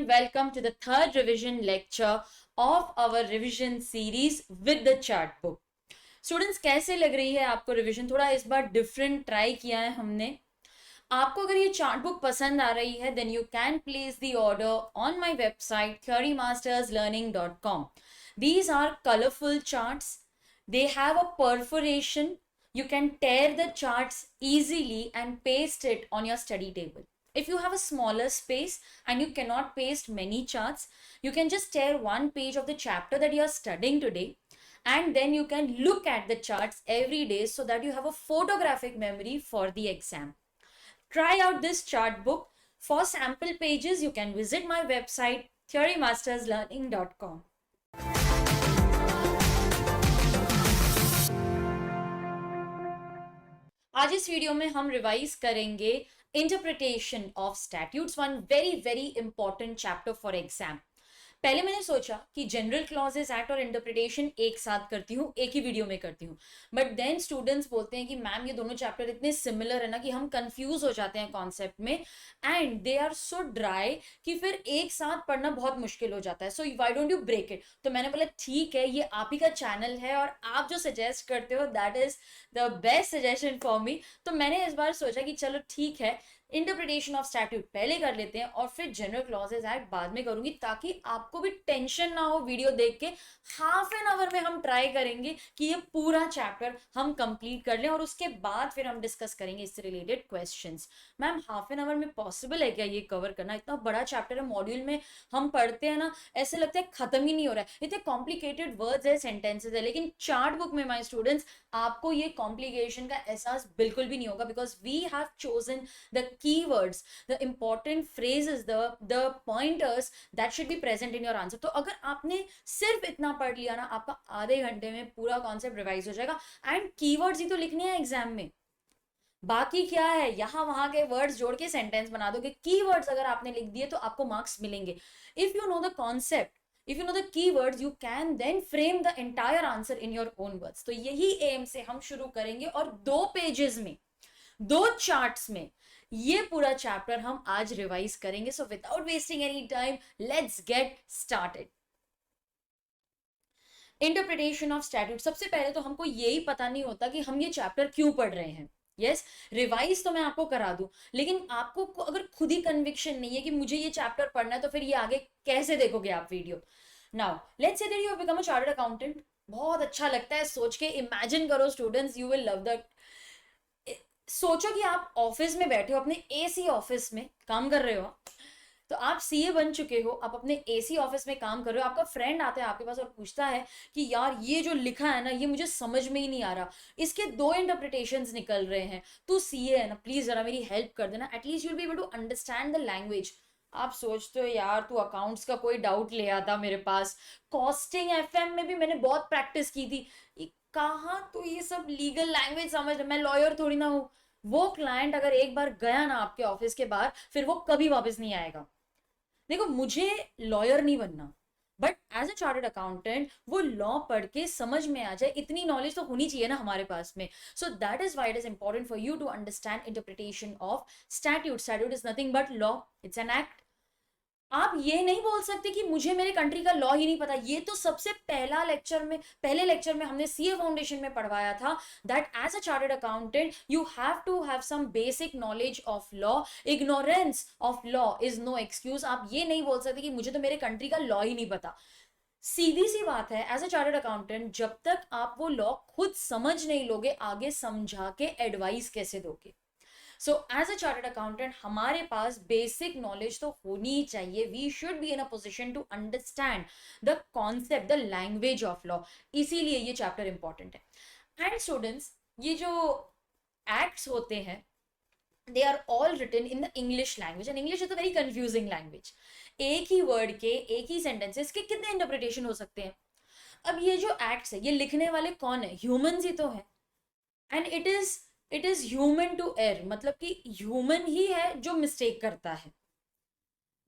everyone, welcome to the third revision lecture of our revision series with the chart book. Students कैसे लग रही है आपको revision? थोड़ा इस बार डिफरेंट ट्राई किया है हमने. आपको अगर ये चार्ट बुक पसंद आ रही है then you can place the order on my website theorymasterslearning.com. These are colorful charts. They have a perforation. You can tear the charts easily and paste it on your study table. If you have a smaller space and you cannot paste many charts, you can just tear one page of the chapter that you are studying today, and then you can look at the charts every day so that you have a photographic memory for the exam. Try out this chart book. For sample pages, you can visit my website theorymasterslearning.com. आज इस video में हम revise करेंगे interpretation of statutes, one very very important chapter for exam. पहले मैंने सोचा कि general clauses act और इंटरप्रिटेशन एक साथ करती हूँ, एक ही वीडियो में करती हूँ, बट देन स्टूडेंट्स बोलते हैं कि मैम ये दोनों चैप्टर इतने सिमिलर है ना कि हम कंफ्यूज हो जाते हैं कॉन्सेप्ट में, and they are so dry कि फिर एक साथ पढ़ना बहुत मुश्किल हो जाता है. So why don't you break it? तो मैंने बोला ठीक है, ये आप ही का चैनल है और आप जो सजेस्ट करते हो that is the best suggestion for me. तो मैंने इस बार सोचा कि चलो ठीक है, इंटरप्रिटेशन ऑफ स्टैट्यूट पहले कर लेते हैं और फिर जनरल क्लॉजेस एक्ट बाद में करूंगी, ताकि आपको भी टेंशन ना हो. वीडियो देख के हाफ एन आवर में हम ट्राई करेंगे कि ये पूरा चैप्टर हम कंप्लीट कर लें और उसके बाद फिर हम डिस्कस करेंगे इससे related questions. Ma'am half an hour में पॉसिबल है क्या ये कवर करना? इतना बड़ा चैप्टर है, मॉड्यूल में हम पढ़ते हैं ना, ऐसे लगता है खत्म ही नहीं हो रहा है, इतने कॉम्प्लिकेटेड वर्ड्स है, सेंटेंसेस है, लेकिन चार्ट बुक में माय स्टूडेंट्स आपको ये कॉम्प्लिकेशन का एहसास बिल्कुल भी नहीं होगा, because we have chosen the keywords, the important phrases, the pointers that should be present in your answer. तो अगर आपने सिर्फ इतना पढ़ लिया ना, आपका आधे घंटे में पूरा कॉन्सेप्ट रिवाइज हो जाएगा. एंड कीवर्ड्स ही तो लिखने हैं एग्जाम में, बाकी क्या है, यहां वहां के वर्ड्स जोड़ के सेंटेंस बना दोगे. कीवर्ड्स अगर आपने लिख दिए तो आपको मार्क्स मिलेंगे. If you know the concept, if you know the keywords, you can then frame the entire answer in your own words. तो यही एम से हम शुरू करेंगे और 2 पेजेस में, 2 चार्ट्स में ये पूरा चैप्टर हम आज रिवाइज करेंगे. So without wasting any time, let's get started. Interpretation of statute. सबसे पहले तो हमको यही पता नहीं होता कि हम ये चैप्टर क्यों पढ़ रहे हैं. यस, रिवाइज तो मैं आपको करा दूं, लेकिन आपको अगर खुद ही कन्विक्शन नहीं है कि मुझे ये चैप्टर पढ़ना है, तो फिर ये आगे कैसे देखोगे आप video? Now let's say that you have become a chartered accountant. बहुत अच्छा लगता है सोच के, इमेजिन करो students, you will love that. सोचो कि आप ऑफिस में बैठे हो, अपने एसी ऑफिस में काम कर रहे हो. तो आप सीए बन चुके हो, आप अपने एसी ऑफिस में काम कर रहे हो, आपका फ्रेंड आता है आपके पास और पूछता है कि यार ये जो लिखा है ना, ये मुझे समझ में ही नहीं आ रहा, इसके 2 इंटरप्रिटेशंस निकल रहे हैं, तू सीए है ना, प्लीज जरा मेरी हेल्प कर देना, at least you will be able to understand the language. आप सोचते हो यार तू अकाउंट्स का कोई डाउट ले आता मेरे पास, कॉस्टिंग एफएम में भी मैंने बहुत प्रैक्टिस की थी, कहाँ तो ये सब लीगल लैंग्वेज समझ, मैं लॉयर थोड़ी ना हूँ. वो क्लाइंट अगर एक बार गया ना आपके ऑफिस के बाहर, फिर वो कभी वापस नहीं आएगा. देखो, मुझे लॉयर नहीं बनना, but as a chartered accountant वो लॉ पढ़ के समझ में आ जाए, इतनी नॉलेज तो होनी चाहिए ना हमारे पास में. So that is why it is important for you to understand interpretation of statute. Statute is nothing but law, it's an act. आप ये नहीं बोल सकते कि मुझे मेरे कंट्री का लॉ ही नहीं पता. ये तो सबसे पहले लेक्चर में हमने सीए फाउंडेशन में पढ़वाया था, that as a chartered accountant you have to have some basic knowledge of law. Ignorance of law is no excuse. आप ये नहीं बोल सकते कि मुझे तो मेरे कंट्री का लॉ ही नहीं पता. सीधी सी बात है, एज अ चार्टर्ड अकाउंटेंट जब तक आप वो लॉ खुद समझ नहीं लोगे, आगे समझा के एडवाइस कैसे दोगे? So as a chartered accountant हमारे पास बेसिक नॉलेज तो होनी ही चाहिए. We should be in a position to understand the concept, the language of law. इसीलिए ये चैप्टर इंपॉर्टेंट है. एंड स्टूडेंट्स, ये जो एक्ट्स होते हैं, they are all written in the English language, and English is a very confusing language. एक ही word के, एक ही सेंटेंसेस के कितने इंटरप्रिटेशन हो सकते हैं? अब ये जो एक्ट्स है, ये लिखने वाले कौन है? ह्यूमंस ही तो है. And it is human to err, मतलब कि ह्यूमन ही है जो मिस्टेक करता है.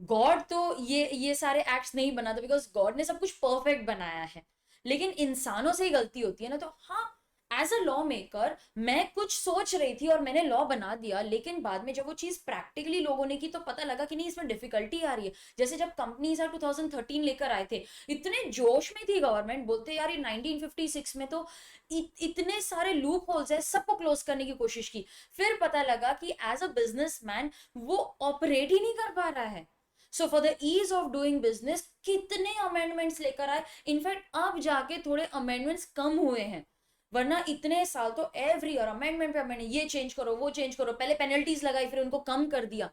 गॉड तो ये सारे एक्ट्स नहीं बनाता, बिकॉज गॉड ने सब कुछ परफेक्ट बनाया है, लेकिन इंसानों से ही गलती होती है ना. तो हाँ, एज अ लॉ मेकर मैं कुछ सोच रही थी और मैंने लॉ बना दिया, लेकिन बाद में जब वो चीज प्रैक्टिकली लोगों ने की तो पता लगा कि नहीं इसमें डिफिकल्टी आ रही है। जैसे जब कंपनीज 2013 लेकर आए थे, इतने जोश में थी गवर्नमेंट, बोलते यार ये 1956 में तो इतने सारे लूप होल्स है, सबको क्लोज करने की कोशिश की। फिर पता लगा कि एज अ बिजनेसमैन वो ऑपरेट ही नहीं कर पा रहा है। So for the ease of doing business कितने अमेंडमेंट्स लेकर आए। इनफैक्ट अब जाके थोड़े अमेंडमेंट्स कम हुए हैं, वरना इतने साल तो एवरी ईयर अमेंडमेंट पे अमेंडमेंट, ये चेंज करो वो चेंज करो, पहले पेनल्टीज लगाई फिर उनको कम कर दिया।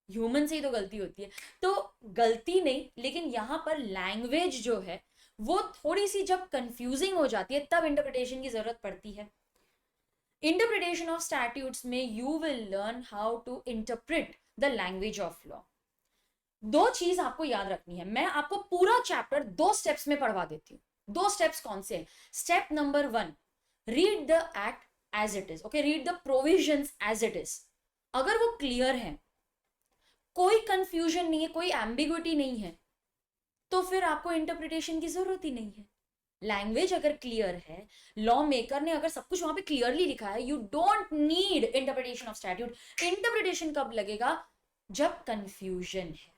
ह्यूमन से ही तो गलती होती है। तो गलती नहीं, लेकिन यहां पर लैंग्वेज जो है वो थोड़ी सी जब कंफ्यूजिंग हो जाती है तब इंटरप्रिटेशन की जरूरत पड़ती है। इंटरप्रिटेशन ऑफ स्टैट्यूट्स में you will learn how to interpret the language of law. दो चीज आपको याद रखनी है, मैं आपको पूरा चैप्टर 2 स्टेप्स में पढ़वा देती हूँ। 2 स्टेप्स कौन से हैं? Step number 1, read the act as it is. Okay, read the provisions as it is. अगर वो क्लियर है, कोई कंफ्यूजन नहीं है, कोई एम्बिग्विटी नहीं है, तो फिर आपको इंटरप्रिटेशन की जरूरत ही नहीं है। लैंग्वेज अगर क्लियर है, लॉ मेकर ने अगर सब कुछ वहां पे क्लियरली लिखा है, you don't need interpretation of statute. Interpretation कब लगेगा? जब कंफ्यूजन है।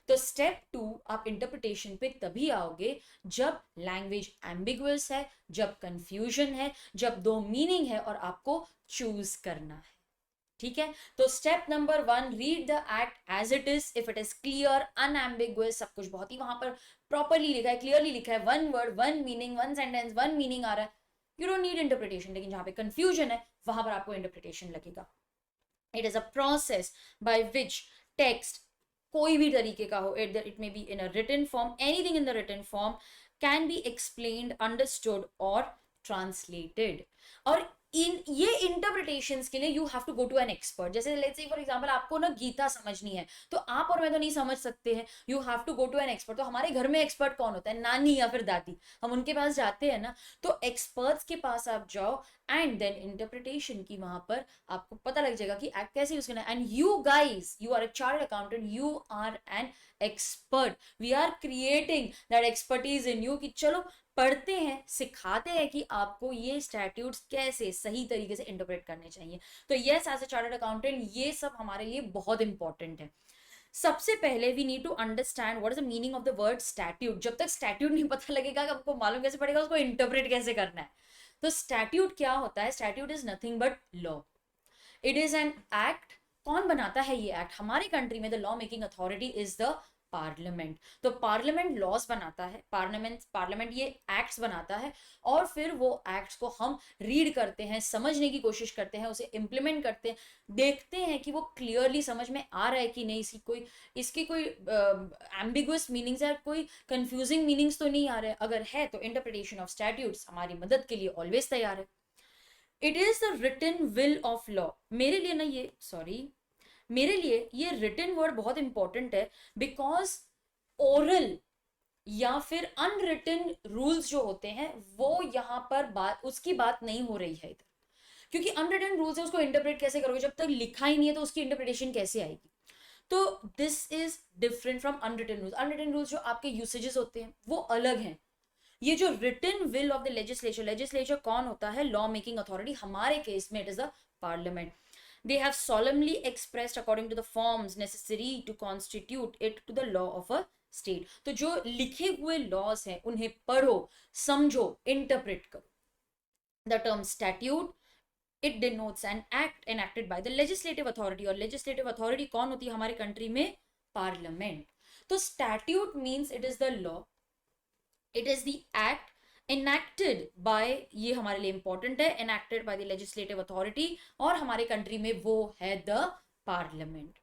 तो स्टेप 2, आप इंटरप्रिटेशन पे तभी आओगे जब लैंग्वेज एम्बिगुअस है, जब कंफ्यूजन है, जब दो मीनिंग है और आपको चूज करना है। ठीक है, तो step number 1, read the act as it is. If it is clear, unambiguous, सब कुछ बहुत ही वहां पर प्रॉपरली लिखा है, क्लियरली लिखा है, one word one meaning, one sentence one meaning आ रहा है, यू डोंट नीड इंटरप्रिटेशन। लेकिन जहां पे कंफ्यूजन है वहां पर आपको इंटरप्रिटेशन लगेगा। It is a process by which text, कोई भी तरीके का हो, it may be in a written form, anything in the written form can be explained, understood और ट्रांसलेटेड। और इन ये इंटरप्रिटेशंस के लिए you have to go to an expert. जैसे लेट्स से फॉर एग्जांपल आपको ना गीता समझनी है, तो आप और मैं तो नहीं समझ सकते हैं, you have to go to an expert. तो हमारे घर में एक्सपर्ट कौन होता है? नानी या फिर दादी, हम उनके पास जाते हैं ना। तो एक्सपर्ट्स के पास आप जाओ एंड देन इंटरप्रिटेशन की वहां पर आपको पता लग जाएगा कि एक्ट कैसे यूज करना है। And you guys, you are a chartered accountant, you are an expert. We are creating that expertise in you कि चलो पढ़ते हैं, सिखाते हैं कि आपको ये स्टैट्यूट्स कैसे सही तरीके से इंटरप्रेट करने चाहिए। तो yes, as a chartered accountant ये सब हमारे लिए बहुत इंपॉर्टेंट है। सबसे पहले we need to understand what is the meaning of the word statute. जब तक स्टैट्यूट नहीं पता लगेगा कि आपको मालूम कैसे पड़ेगा उसको इंटरप्रेट कैसे करना है। तो स्टैट्यूट क्या होता है? Statute is nothing but law. It is an act. कौन बनाता है ये एक्ट? हमारे कंट्री में the law making authority is the parliament. तो पार्लियामेंट लॉज बनाता है, पार्लियामेंट ये एक्ट्स बनाता है, और फिर वो एक्ट्स को हम रीड करते हैं, समझने की कोशिश करते हैं, उसे इंप्लीमेंट करते हैं, देखते हैं कि वो क्लियरली समझ में आ रहा है कि नहीं, इसकी कोई एम्बिगुअस मीनिंग्स है, कोई कंफ्यूजिंग मीनिंग्स तो नहीं आ रहे। अगर है तो इंटरप्रिटेशन ऑफ स्टैट्यूट्स हमारी मदद के लिए ऑलवेज तैयार है। It is the written will of law. मेरे लिए ना ये मेरे लिए ये रिटन वर्ड बहुत इंपॉर्टेंट है, बिकॉज ओरल या फिर अनरिटन रूल्स जो होते हैं वो यहां पर उसकी बात नहीं हो रही है इधर। क्योंकि अनरिटन रूल्स है, उसको इंटरप्रेट कैसे करोगे? जब तक लिखा ही नहीं है तो उसकी इंटरप्रिटेशन कैसे आएगी? तो this is different from unwritten rules. Unwritten rules जो आपके यूसेजेस होते हैं वो अलग हैं। ये जो written will of the legislature, legislature कौन होता है? Law making authority. हमारे केस में it is the parliament. They have solemnly expressed according to the forms necessary to constitute it to the law of a state. तो जो लिखे हुए laws हैं उन्हें पढ़ो, समझो, इंटरप्रेट करो। The term statute, it denotes an act enacted by the legislative authority। और legislative authority कौन होती है हमारे कंट्री में? पार्लियामेंट। तो statute means it is the law, it is the act enacted by, ये हमारे लिए इंपॉर्टेंट है, enacted by the legislative authority, और हमारे कंट्री में वो है द पार्लियामेंट।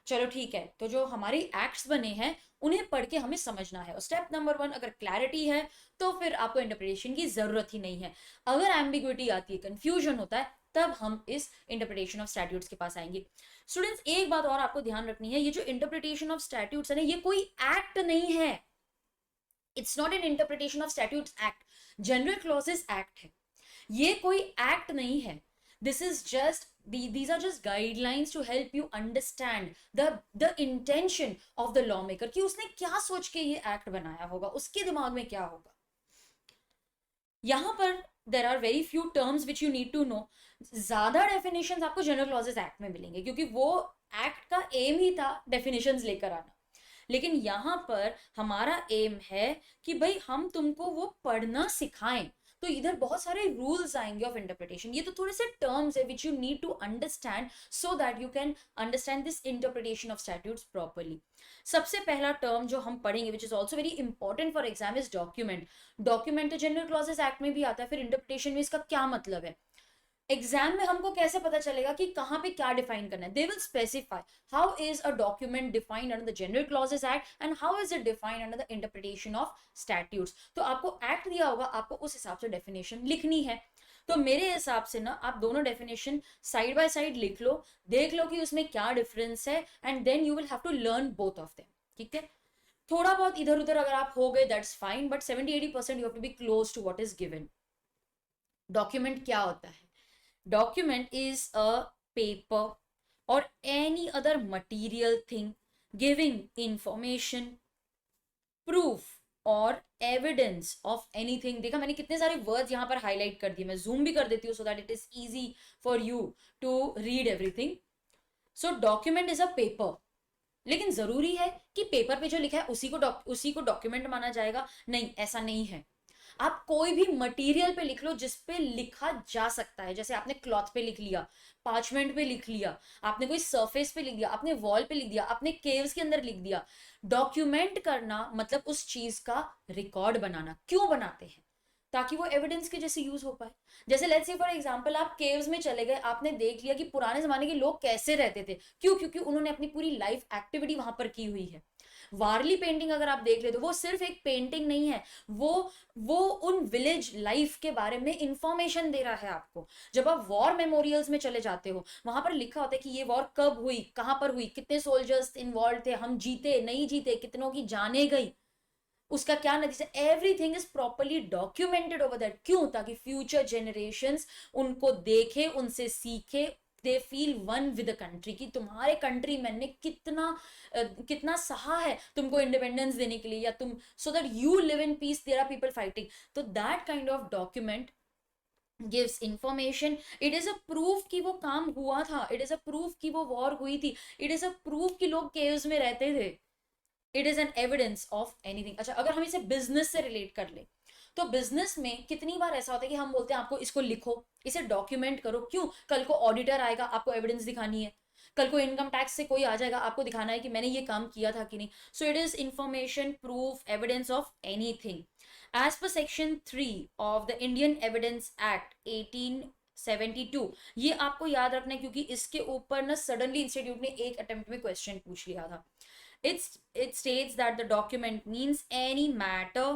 चलो ठीक है, तो जो हमारी एक्ट्स बने हैं उन्हें पढ़ के हमें समझना है। और स्टेप नंबर 1, अगर क्लैरिटी है तो फिर आपको इंटरप्रिटेशन की जरूरत ही नहीं है। अगर एम्बिग्विटी आती है, कंफ्यूजन होता है, तब हम इस इंटरप्रिटेशन ऑफ स्टैट्यूट्स के पास आएंगे। स्टूडेंट्स, एक बात और आपको ध्यान रखनी है, ये जो इंटरप्रिटेशन ऑफ स्टैट्यूट्स है ना, ये कोई एक्ट नहीं है। It's not an interpretation of statutes act. General clauses act है, ये कोई एक्ट नहीं है। This is just, these are just guidelines to help you understand the intention of the lawmaker, कि उसने क्या सोच के ये एक्ट बनाया होगा, उसके दिमाग में क्या होगा। यहां पर there are very few terms which you need to know. ज्यादा डेफिनेशंस आपको जनरल क्लॉजेस एक्ट में मिलेंगे, क्योंकि वो एक्ट का एम ही था डेफिनेशंस लेकर आना। लेकिन यहाँ पर हमारा एम है कि भाई हम तुमको वो पढ़ना सिखाएं। तो इधर बहुत सारे रूल्स आएंगे ऑफ इंटरप्रिटेशन। ये तो थोड़े से टर्म्स है which you need to understand so that you can understand this interpretation of statutes properly. सबसे पहला टर्म जो हम पढ़ेंगे which is also very important for exam is document. Document तो जनरल क्लॉजेस एक्ट में भी आता है, फिर इंटरप्रिटेशन में इसका क्या मतलब है? एग्जाम में हमको कैसे पता चलेगा कि कहां पे क्या डिफाइन करना है? They will specify how is a document defined under the General clauses Act and how is it defined under the interpretation of statutes. तो आपको एक्ट दिया होगा, आपको उस हिसाब से डेफिनेशन लिखनी है। तो मेरे हिसाब से ना आप दोनों डेफिनेशन साइड बाय साइड लिख लो, देख लो कि उसमें क्या डिफरेंस है, and then you will have to learn both of them. ठीक है, थोड़ा बहुत इधर उधर अगर आप हो गए that's fine, but 70-80% you have to be close to what is given. Document क्या होता है? Document is a paper or any other material thing giving information, proof or evidence of anything। देखा मैंने कितने सारे वर्ड्स यहाँ पर हाईलाइट कर दिए, मैं जूम भी कर देती हूँ so that it is easy for you to read everything. So document is a paper. लेकिन जरूरी है कि पेपर पे जो लिखा है उसी को डॉक्यूमेंट माना जाएगा? नहीं, ऐसा नहीं है। आप कोई भी मटेरियल पे लिख लो जिस पे लिखा जा सकता है। जैसे आपने क्लॉथ पे लिख लिया, पार्चमेंट पे लिख लिया, आपने कोई सरफेस पे लिख दिया, आपने वॉल पे लिख दिया, आपने केव्स के अंदर लिख दिया। डॉक्यूमेंट करना मतलब उस चीज का रिकॉर्ड बनाना। क्यों बनाते हैं? ताकि वो एविडेंस के जैसे यूज हो पाए। जैसे लेट्स से फॉर एग्जांपल आप केव्स में चले गए, आपने देख लिया कि पुराने जमाने के लोग कैसे रहते थे। क्यों? क्योंकि उन्होंने अपनी पूरी लाइफ एक्टिविटी वहां पर की हुई है। वारली पेंटिंग अगर आप देख ले तो वो सिर्फ एक पेंटिंग नहीं है, वो उन विलेज लाइफ के बारे में इंफॉर्मेशन दे रहा है आपको। जब आप वॉर मेमोरियल्स में चले जाते हो, वहां पर लिखा होता है कि ये वॉर कब हुई, कहां पर हुई, कितने सोल्जर्स इन्वॉल्व थे, हम जीते नहीं जीते, कितनों की जाने गई, उसका क्या नतीजा। Everything is properly documented over that. क्यों? ताकि फ्यूचर जनरेशंस उनको देखे, उनसे सीखे, they feel one with the country, कि तुम्हारे कंट्री मैन ने कितना सहा है तुमको इंडिपेंडेंस देने के लिए, या तुम so that you live in peace, there are people fighting. तो that kind of document gives information. It is a proof कि वो काम हुआ था, इट इज अ प्रूफ कि वो वॉर हुई थी, इट इज अ प्रूफ कि लोग केव्स में रहते थे। It is an evidence of anything. अच्छा, अगर हम इसे बिजनेस से रिलेट कर ले, तो बिजनेस में कितनी बार ऐसा होता है कि हम बोलते हैं आपको इसको लिखो, इसे डॉक्यूमेंट करो। क्यों? कल को ऑडिटर आएगा, आपको एविडेंस दिखानी है। कल को इनकम टैक्स से कोई आ जाएगा, आपको दिखाना है कि मैंने ये काम किया था कि नहीं। So it is information, proof, evidence of anything. As per section 3 of the Indian evidence act 1872, ये आपको याद रखना है क्योंकि इसके ऊपर ना सडनली इंस्टीट्यूट ने एक अटेम्प्ट में क्वेश्चन पूछ लिया था। it states that the document means any matter।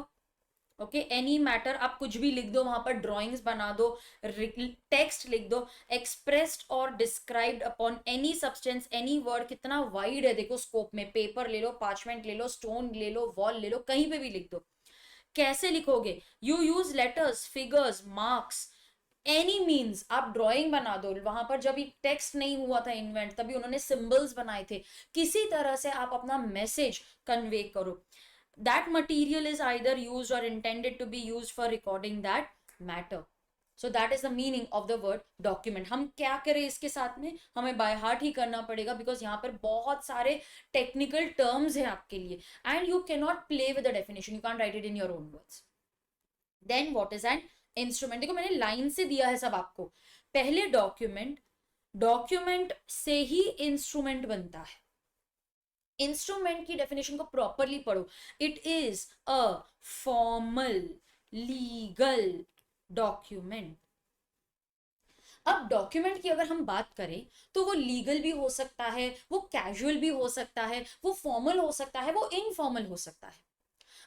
Okay, any matter आप कुछ भी लिख दो, वहां पर ड्राइंग्स बना दो, टेक्स्ट लिख दो, एक्सप्रेस्ड और described upon any substance, any word. कितना वाइड है देखो स्कोप में। पेपर ले लो, पार्चमेंट ले लो, स्टोन ले लो, वॉल ले लो, कहीं पे भी लिख दो। कैसे लिखोगे? You use letters, figures, marks, any means. आप ड्राइंग बना दो, वहां पर जब टेक्स्ट नहीं हुआ था इन्वेंट, तभी उन्होंने सिंबल्स बनाए थे। किसी तरह से आप अपना मैसेज कन्वे करो। that material is either used or intended to be used for recording that matter। so that is the meaning of the word document। हम क्या करें इसके साथ में? हमें बाय हार्ट ही करना पड़ेगा, बिकॉज यहाँ पर बहुत सारे टेक्निकल टर्म्स हैं आपके लिए, and you can not play with the definition, you can write it in your own words. Then what is an instrument? देखो मैंने लाइन से दिया है सब आपको। पहले डॉक्यूमेंट, डॉक्यूमेंट से ही इंस्ट्रूमेंट बनता है। इंस्ट्रूमेंट की डेफिनेशन को प्रॉपरली पढ़ो। It is a formal legal document. अब डॉक्यूमेंट की अगर हम बात करें तो वो लीगल भी हो सकता है, वो कैजुअल भी हो सकता है, वो फॉर्मल हो सकता है, वो इनफॉर्मल हो सकता है।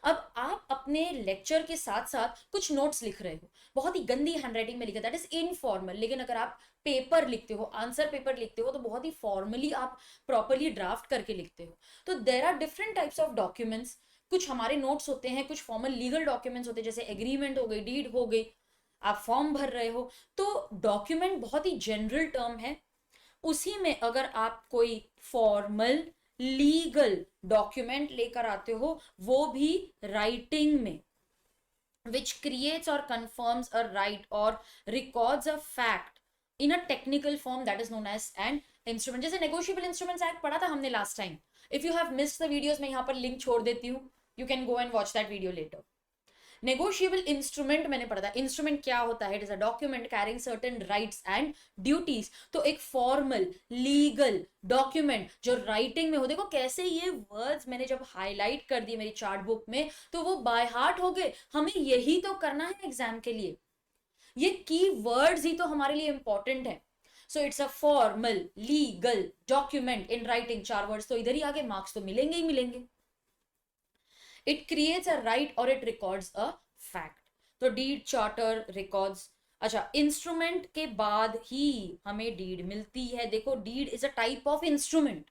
अब आप अपने लेक्चर के साथ साथ कुछ नोट्स लिख रहे हो, बहुत ही गंदी हैंडराइटिंग में लिखा, दैट इज इनफॉर्मल। लेकिन अगर आप पेपर लिखते हो, आंसर पेपर लिखते हो, तो बहुत ही फॉर्मली आप प्रॉपरली ड्राफ्ट करके लिखते हो। तो there are different types of documents. कुछ हमारे नोट्स होते हैं, कुछ फॉर्मल लीगल डॉक्यूमेंट्स होते हैं, जैसे एग्रीमेंट हो गई, डीड हो गई, आप फॉर्म भर रहे हो। तो डॉक्यूमेंट बहुत ही जनरल टर्म है। उसी में अगर आप कोई फॉर्मल लीगल डॉक्यूमेंट लेकर आते हो, वो भी राइटिंग में, which creates or confirms a right or records a fact in a technical form that is known as an instrument. जैसे negotiable instruments act पढ़ा था हमने last time. If you have missed the videos, मैं यहाँ पर link छोड़ देती हूँ, you can go and watch that video later. Negotiable instrument मैंने पढ़ा था. इंस्ट्रूमेंट क्या होता है? It is a document carrying certain rights and duties. तो एक फॉर्मल लीगल डॉक्यूमेंट जो राइटिंग में हो, देखो कैसे ये वर्ड्स मैंने जब हाईलाइट कर दिए मेरी चार्ट बुक में तो वो बाय हार्ट हो गए. हमें यही तो करना है एग्जाम के लिए. ये की वर्ड्स ही तो हमारे लिए इंपॉर्टेंट है. So it's a formal legal document in writing. 4 words तो इधर ही आगे, मार्क्स तो मिलेंगे ही मिलेंगे. इट क्रिएट्स अ राइट और इट रिकॉर्ड्स अ फैक्ट. तो डीड, चार्टर, रिकॉर्ड्स. अच्छा, इंस्ट्रूमेंट के बाद ही हमें डीड मिलती है. देखो deed is a type of instrument.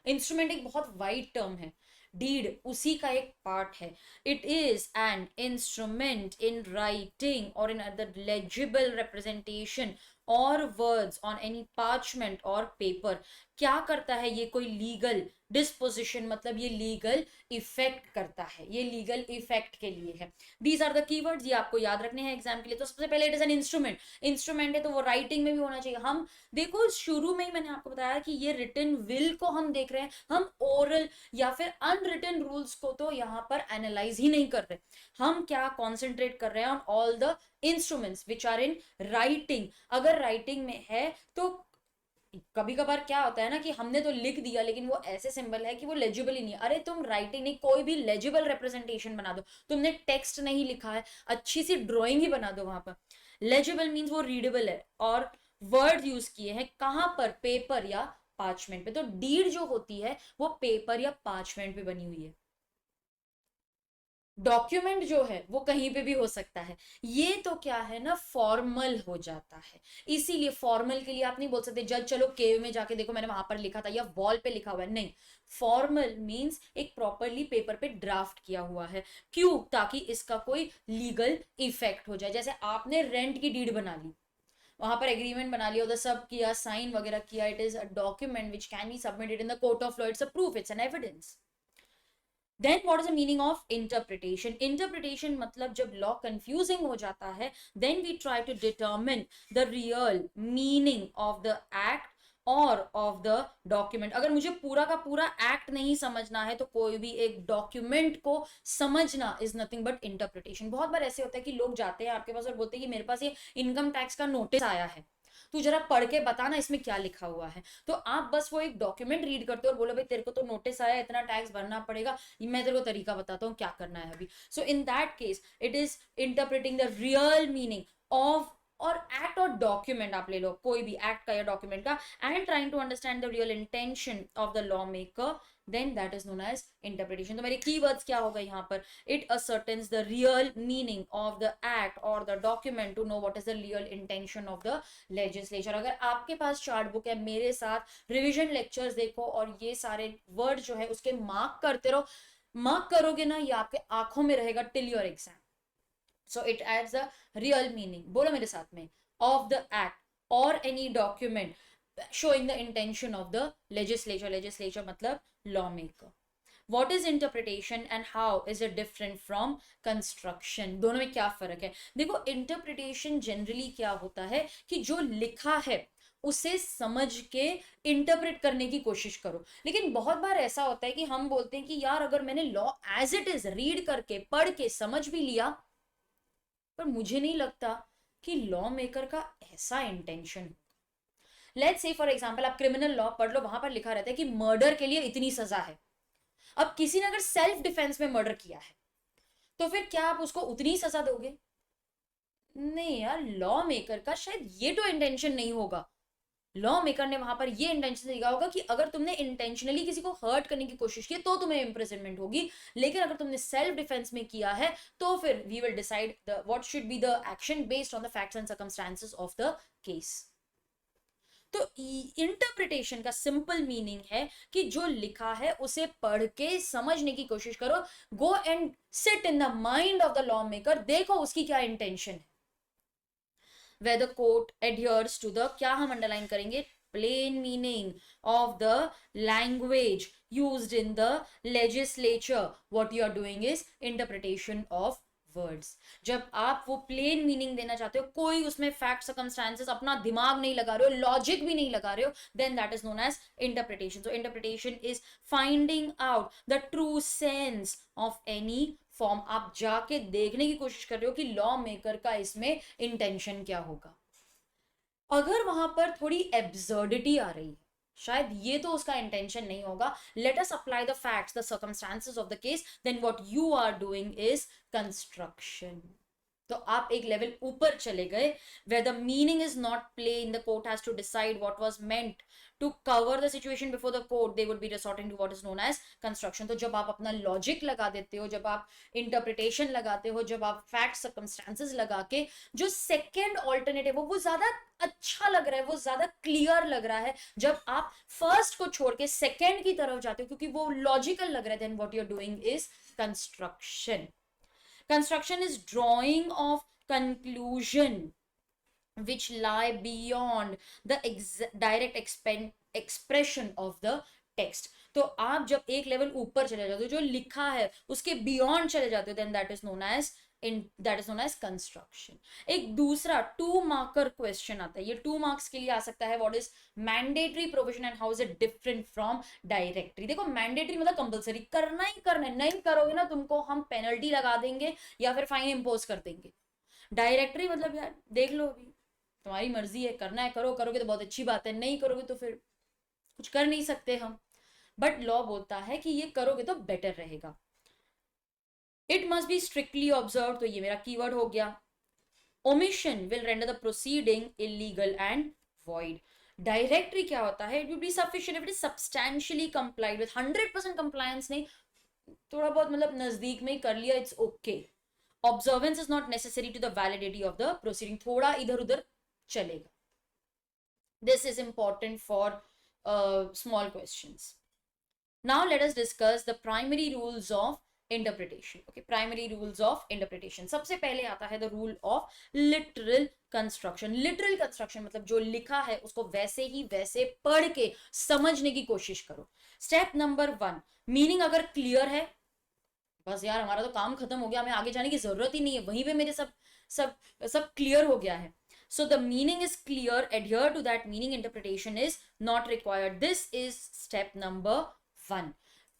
Instrument एक बहुत वाइड टर्म है. डीड उसी का एक पार्ट है. It is an instrument in writing और इन अदर लेजिबल रिप्रेजेंटेशन और वर्ड्स ऑन एनी पार्चमेंट और पेपर. क्या करता है ये? कोई लीगल डिस्पोजिशन, मतलब ये लीगल इफेक्ट करता है. ये लीगल इफेक्ट के लिए है. दीज आर द कीवर्ड्स, ये आपको याद रखने हैं एग्जाम के लिए. तो सबसे पहले it is an instrument. Instrument है तो वो राइटिंग में भी होना चाहिए. हम देखो शुरू में ही मैंने आपको बताया कि ये रिटन विल को हम देख रहे हैं. हम ओरल या फिर अनरिटन रूल्स को तो यहाँ पर एनालाइज ही नहीं कर रहे. हम क्या कॉन्सेंट्रेट कर रहे हैं? On all the instruments which are in writing. अगर राइटिंग में है तो कभी कभार क्या होता है ना कि हमने तो लिख दिया लेकिन वो ऐसे सिंबल है कि वो लेजिबल ही नहीं है. अरे तुम राइटिंग नहीं, कोई भी लेजिबल रिप्रेजेंटेशन बना दो. तुमने टेक्स्ट नहीं लिखा है, अच्छी सी ड्राइंग ही बना दो वहां पर. लेजिबल मीन्स वो रीडेबल है. और वर्ड यूज किए हैं कहां पर? पेपर या पार्चमेंट पे. तो डीड जो होती है वो पेपर या पार्चमेंट पे बनी हुई है. डॉक्यूमेंट जो है वो कहीं पे भी हो सकता है. ये तो क्या है ना, फॉर्मल हो जाता है. इसीलिए फॉर्मल के लिए आप नहीं बोल सकते जज चलो केव में जाके देखो मैंने वहां पर लिखा था या वॉल पे लिखा हुआ है. नहीं, फॉर्मल मींस एक प्रॉपरली पेपर पे ड्राफ्ट किया हुआ है. क्यों? ताकि इसका कोई लीगल इफेक्ट हो जाए. जैसे आपने रेंट की डीड बना ली, वहां पर एग्रीमेंट बना लिया, उधर सब किया, साइन वगैरह किया. It is a document which can be submitted in the court of law. It's a proof, it's an evidence. Then what is the meaning of interpretation? Interpretation मतलब जब लॉ कंफ्यूजिंग हो जाता है, then we try to determine the real meaning of the act और of the document. अगर मुझे पूरा का पूरा एक्ट नहीं समझना है तो कोई भी एक डॉक्यूमेंट को समझना इज नथिंग बट इंटरप्रिटेशन. बहुत बार ऐसे होता है कि लोग जाते हैं आपके पास और बोलते हैं कि मेरे पास ये इनकम टैक्स का नोटिस आया है, तू जरा पढ़ के बता ना इसमें क्या लिखा हुआ है. तो आप बस वो एक डॉक्यूमेंट रीड करते हो और बोलो भाई तेरे को तो नोटिस आया, इतना टैक्स भरना पड़ेगा, मैं तेरे को तरीका बताता हूँ क्या करना है अभी. So in that case it is interpreting the real meaning of, और एक्ट और डॉक्यूमेंट आप ले लो कोई भी एक्ट का या डॉक्यूमेंट का, and trying to understand the real intention of the law maker, then that is known as interpretation. तो मेरे कीवर्ड्स क्या होगा यहाँ पर? It ascertains the real meaning of the act or the document to know what is the real intention of the legislature. अगर आपके पास chart book है, मेरे साथ रिविजन लेक्चर्स देखो और ये सारे वर्ड जो है उसके मार्क करते रहो. मार्क करोगे ना, ये आपके आंखों में रहेगा till your exam. So it adds a real meaning, बोलो मेरे साथ में, ऑफ द एक्ट और any document showing the intention of the legislature. Legislature मतलब lawmaker. What is interpretation and how is it different from construction? दोनों में क्या फर्क है? देखो इंटरप्रिटेशन जनरली क्या होता है कि जो लिखा है उसे समझ के इंटरप्रेट करने की कोशिश करो. लेकिन बहुत बार ऐसा होता है कि हम बोलते हैं कि यार अगर मैंने law as it is read करके पढ़ के समझ भी लिया, पर मुझे नहीं लगता कि लॉ मेकर का ऐसा intention. Let's say for example आप क्रिमिनल लॉ पढ़ लो, वहां पर लिखा रहता है कि मर्डर के लिए इतनी सजा है. अब किसी ने अगर सेल्फ डिफेंस में मर्डर किया है तो फिर क्या आप उसको उतनी सजा दोगे? नहीं यार, लॉ मेकर का शायद ये तो इंटेंशन नहीं होगा. लॉ मेकर ने वहां पर ये इंटेंशन दिखा होगा कि अगर तुमने इंटेंशनली किसी को हर्ट करने की कोशिश की तो तुम्हें इंप्रिजनमेंट होगी, लेकिन अगर तुमने सेल्फ डिफेंस में किया है तो फिर we will decide the what should be the action based on the facts and circumstances of the case. तो इंटरप्रिटेशन का सिंपल मीनिंग है कि जो लिखा है उसे पढ़ के समझने की कोशिश करो. Go and sit in the mind of the law maker, देखो उसकी क्या इंटेंशन है. where the court adheres to the, क्या हम अंडरलाइन करेंगे? plain meaning of the language used in the legislature. What you are doing is interpretation of words. जब आप वो प्लेन मीनिंग देना चाहते हो, कोई उसमें फैक्ट सर्कमस्टांसेस, अपना दिमाग नहीं लगा रहे हो, लॉजिक भी नहीं लगा रहे हो, then that is known as interpretation. So interpretation is finding out the true sense of any form. आप जाके देखने की कोशिश कर रहे हो कि लॉ मेकर का इसमें इंटेंशन क्या होगा। अगर वहां पर थोड़ी एब्सर्डिटी आ रही है, शायद ये तो उसका इंटेंशन नहीं होगा, let us apply the facts, the circumstances of the case, then what you are doing is construction. तो आप एक लेवल ऊपर चले गए, where the meaning is not plain, the court has to decide what was meant to cover the situation before the court, they would be resorting to what is known as construction। तो जब आप अपना logic लगा देते हो, जब आप interpretation लगाते हो, जब आप फैक्ट सर्कमस्टांसेस लगा के, जो सेकेंड ऑल्टरनेटिव वो ज्यादा अच्छा लग रहा है, वो ज्यादा क्लियर लग रहा है, जब आप फर्स्ट को छोड़ के सेकेंड की तरफ जाते हो क्योंकि वो लॉजिकल लग रहा है, then what you are doing is construction. Construction is drawing of conclusion which lie beyond the direct expression of the text। तो आप जब एक लेवल ऊपर चले जाते हो, जो लिखा है उसके बियॉन्ड चले जाते हो, then that is known as construction. एक दूसरा 2 मार्कर क्वेश्चन आता है, ये 2 मार्क्स के लिए आ सकता है। What is mandatory provision and how is it different from directory. देखो मैंडेटरी मतलब कंपलसरी, करना ही करना है, नहीं करोगे ना तुमको हम पेनल्टी लगा देंगे या फिर फाइन इंपोज कर देंगे। डायरेक्टरी मतलब यार देख लो, अभी तुम्हारी मर्जी है, करना है करो, करोगे तो बहुत अच्छी बात है, नहीं करोगे तो फिर कुछ कर नहीं सकते हम। बट लॉ बोलता है कि ये करोगे तो बेटर रहेगा। It must be strictly observe, तो ये मेरा कीवर्ड हो गया। Omission will render the proceeding illegal and void. Directory क्या होता है, it will be sufficient if it is substantially complied with. 100% compliance नहीं, थोड़ा बहुत मतलब नजदीक में ही कर लिया, it's okay. Observance is not necessary to the validity of the proceeding, थोड़ा इधर उधर चलेगा। This is important for small questions. Now let us discuss the primary rules of interpretation. Okay, primary rules of interpretation. सबसे पहले आता है the rule of literal construction. Literal construction मतलब जो लिखा है उसको वैसे ही वैसे पढ़ के समझने की कोशिश करो। Step number 1, मीनिंग अगर क्लियर है, बस यार हमारा तो काम खत्म हो गया, हमें आगे जाने की जरूरत ही नहीं है, वहीं पे मेरे सब क्लियर हो गया है। So the meaning is clear, adhere to that meaning, interpretation is not required. This is step number 1.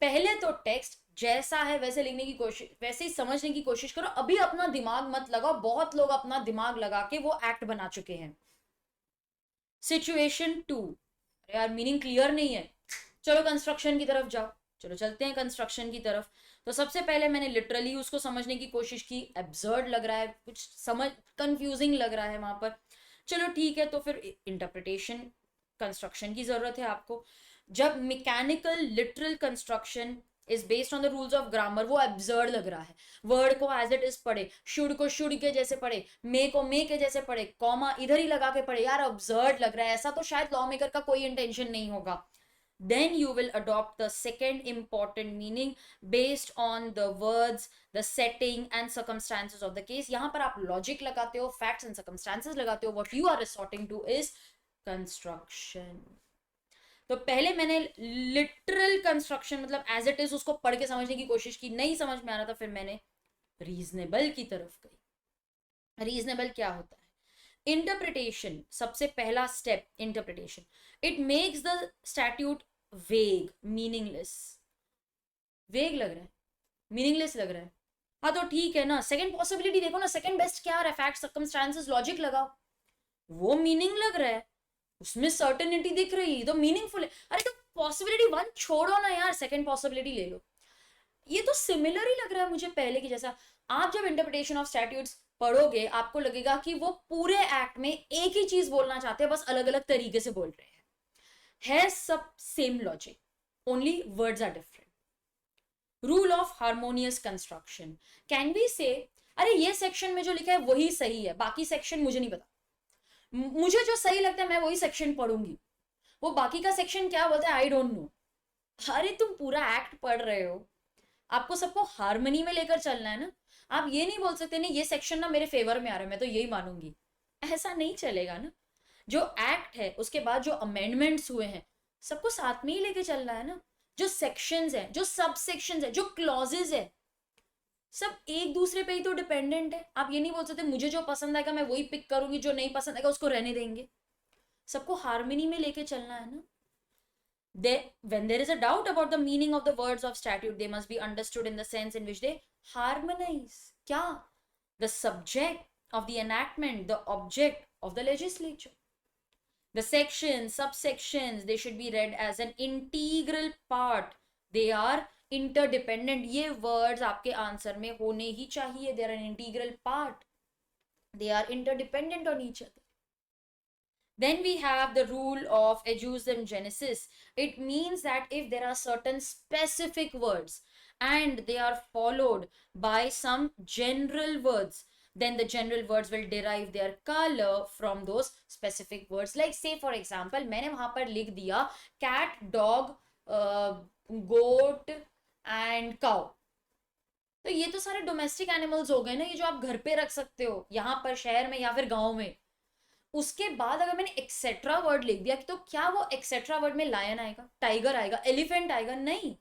पहले तो टेक्स्ट जैसा है वैसे लिखने की कोशिश, वैसे ही समझने की कोशिश करो। अभी अपना दिमाग मत लगाओ, बहुत लोग अपना दिमाग लगा के वो एक्ट बना चुके हैं। सिचुएशन 2, यार मीनिंग क्लियर नहीं है, चलो कंस्ट्रक्शन की तरफ जाओ। चलो चलते हैं कंस्ट्रक्शन की तरफ। तो सबसे पहले मैंने लिटरली उसको समझने की कोशिश की, एब्सर्ड लग रहा है, कुछ समझ कंफ्यूजिंग लग रहा है वहां पर। चलो ठीक है, तो फिर इंटरप्रिटेशन कंस्ट्रक्शन की जरूरत है आपको। जब mechanical literal construction is based on the rules of grammar, वो एब्सर्ड लग रहा है, वर्ड को एज इट इज पढ़े, शुड को शुड के जैसे पढ़े, मे को मे के जैसे पढ़े, कॉमा इधर ही लगा के पढ़े, यार एब्सर्ड लग रहा है, ऐसा तो शायद लॉ मेकर का कोई इंटेंशन नहीं होगा। Then you will adopt the second important meaning based on the words, the setting and circumstances of the case। यहां पर आप logic लगाते हो, facts and circumstances लगाते हो, what you are resorting to is construction। तो पहले मैंने literal construction मतलब as it is उसको पढ़ के समझने की कोशिश की, नहीं समझ में आ रहा था, फिर मैंने reasonable की तरफ गई। reasonable क्या होता है? इंटरप्रिटेशन, सबसे पहला step interpretation. It makes the statute वेग, मीनिंगलेस। वेग लग रहा है, मीनिंगलेस लग रहा है, हाँ तो ठीक है ना। सेकंड पॉसिबिलिटी देखो ना, सेकंड बेस्ट क्या है, फैक्ट सर्कमस्टांसेस लॉजिक लगाओ, वो मीनिंग लग रहा है, उसमें सर्टेनिटी दिख रही है, तो मीनिंगफुल है। अरे तो पॉसिबिलिटी 1 छोड़ो ना यार, सेकंड पॉसिबिलिटी ले लो। ये तो सिमिलर ही लग रहा है मुझे पहले की जैसा। आप जब इंटरप्रिटेशन ऑफ स्टैट्यूट्स पढ़ोगे आपको लगेगा कि वो पूरे एक्ट में एक ही चीज बोलना चाहते हैं, बस अलग अलग तरीके से बोल रहे हैं, है सब same logic, only words are different. Rule of harmonious construction, can we say अरे ये सेक्शन में जो लिखा है वही सही है, बाकी सेक्शन मुझे नहीं पता, मुझे जो सही लगता है मैं वही सेक्शन पढ़ूंगी, वो बाकी का सेक्शन क्या बोलता है आई डोंट नो। अरे तुम पूरा एक्ट पढ़ रहे हो, आपको सबको हार्मनी में लेकर चलना है ना। आप ये नहीं बोल सकते नहीं ये सेक्शन ना मेरे फेवर में आ रहा है मैं तो यही मानूंगी, ऐसा नहीं चलेगा ना। जो एक्ट है उसके बाद जो अमेंडमेंट्स हुए हैं सबको साथ में ही लेके चलना है ना। जो सेक्शंस है, जो सब सेक्शंस है, जो क्लॉजेज है, सब एक दूसरे पे ही तो डिपेंडेंट है। आप ये नहीं बोल सकते मुझे जो पसंद आएगा मैं वही पिक करूंगी, जो नहीं पसंद आएगा उसको रहने देंगे। सबको हार्मनी में लेके चलना है ना। When there is a doubt about the meaning of the words of statute, they must be understood in the sense in which they harmonize. क्या? The subject of the enactment, the object of the legislature. The sections, subsections, they should be read as an integral part. They are interdependent. ये words आपके answer में होने ही चाहिए. They are an integral part. They are interdependent on each other. Then we have the rule of ejusdem genesis. It means that if there are certain specific words and they are followed by some general words, then the general words will derive their color from those specific words. Like say for example, मैंने वहां पर लिख दिया cat, dog, goat and cow. तो ये तो सारे domestic animals हो गए ना, ये जो आप घर पे रख सकते हो यहाँ पर शहर में या फिर गांव में। उसके बाद अगर मैंने एक्सेट्रा वर्ड लिख दिया तो क्या वो एक्सेट्रा वर्ड में लायन आएगा, टाइगर आएगा, एलिफेंट आएगा? नहीं,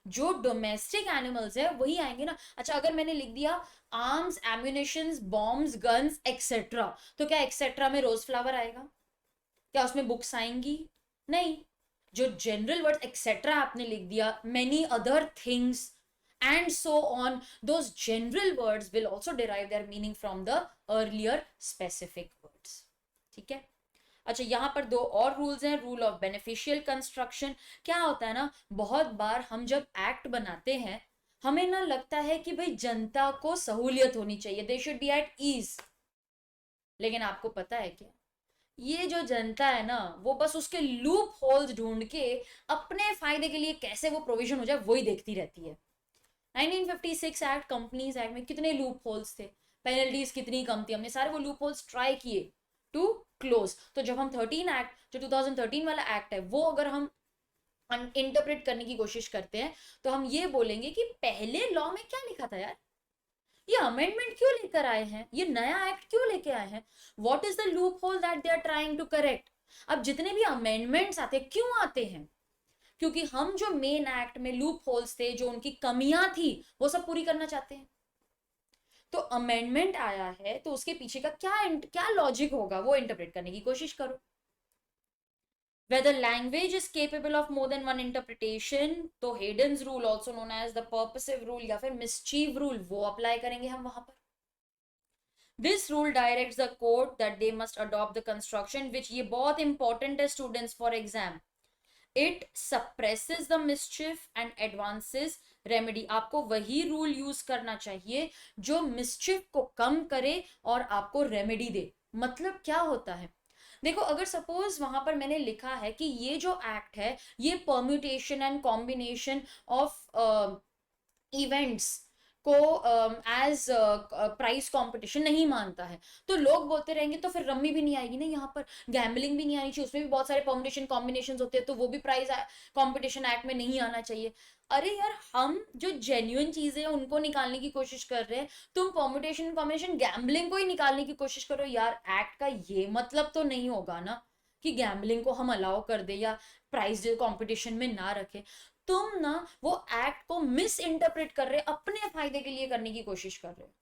जो डोमेस्टिक एनिमल्स है वही आएंगे ना। अच्छा, अगर मैंने लिख दिया arms, ammunitions, bombs, guns etcetera, तो क्या एक्सेट्रा में रोज फ्लावर आएगा? क्या उसमें बुक्स आएंगी? नहीं। जो जनरल वर्ड एक्सेट्रा आपने लिख दिया, many other things and so on, those general words will also derive their meaning from the earlier specific words. ठीक है। अच्छा, यहां पर दो और रूल्स हैं। Rule of beneficial construction. क्या होता है ना, बहुत बार हम जब एक्ट बनाते हैं हमें ना लगता है कि भाई जनता को सहूलियत होनी चाहिए, they should be at ease. लेकिन आपको पता है क्या, ये जो जनता है ना वो बस उसके लूप होल्स ढूंढ के अपने फायदे के लिए कैसे वो प्रोविजन हो जाए वही देखती रहती है। 1956 एक्ट, कंपनीज एक्ट में कितने लूप होल्स थे, पेनल्टीज कितनी कम थी, हमने सारे वो लूप होल्स ट्राई किए टू क्लोज। तो जब हम 13 एक्ट, जो 2013 वाला एक्ट है, वो अगर हम इंटरप्रेट करने की कोशिश करते हैं तो हम ये बोलेंगे कि पहले लॉ में क्या लिखा था यार, ये अमेंडमेंट क्यों लेकर आए हैं, ये नया एक्ट क्यों लेके आए हैं, what is the loophole that they are trying to correct. अब जितने भी अमेंडमेंट्स आते हैं क्यों आते हैं, क्योंकि हम जो मेन एक्ट में लूप होल्स थे, जो उनकी कमियां थी, वो सब पूरी करना चाहते हैं। तो अमेंडमेंट आया है तो उसके पीछे का क्या क्या लॉजिक होगा वो इंटरप्रेट करने की कोशिश करो। Whether language is capable of more than one interpretation, तो Heydon's rule also known as the purposive rule या फिर मिसचीव रूल, वो अप्लाई करेंगे हम वहां पर। This rule directs the court that they must adopt the construction, which ये बहुत important है students for exam. It suppresses the mischief and advances remedy. आपको वही रूल यूज करना चाहिए जो मिसचिफ को कम करे और आपको रेमेडी दे। मतलब क्या होता है, देखो अगर सपोज वहां पर मैंने लिखा है कि ये जो एक्ट है ये permutation and combination of events को एज प्राइस कंपटीशन नहीं मानता है, तो लोग बोलते रहेंगे तो फिर रम्मी भी नहीं आएगी ना, यहाँ पर गैम्बलिंग भी नहीं आनी चाहिए, उसमें भी बहुत सारे परम्यूटेशन कॉम्बिनेशन होते हैं, तो वो भी प्राइस कंपटीशन एक्ट में नहीं आना चाहिए। अरे यार, हम जो जेन्युइन चीजें हैं उनको निकालने की कोशिश कर रहे हैं, तुम परम्यूटेशन कॉम्बिनेशन गैम्बलिंग को ही निकालने की कोशिश करो यार। एक्ट का ये मतलब तो नहीं होगा ना कि गैम्बलिंग को हम अलाउ कर दे या प्राइस कंपटीशन में ना रखे। तुम ना वो एक्ट को मिस इंटरप्रेट कर रहे, अपने फायदे के लिए करने की कोशिश कर रहे हो,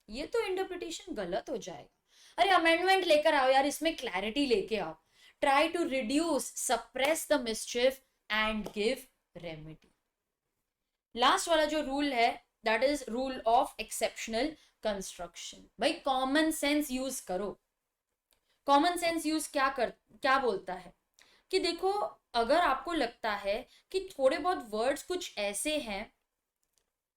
ये तो इंटरप्रिटेशन गलत हो जाएगा। अरे अमेंडमेंट लेकर आओ यार, इसमें क्लैरिटी लेके आओ। Try to reduce, suppress the mischief and give remedy. Last वाला जो रूल है that is rule of exceptional construction. भाई कॉमन सेंस यूज करो। कॉमन सेंस यूज क्या बोलता है कि देखो, अगर आपको लगता है कि थोड़े बहुत वर्ड्स कुछ ऐसे हैं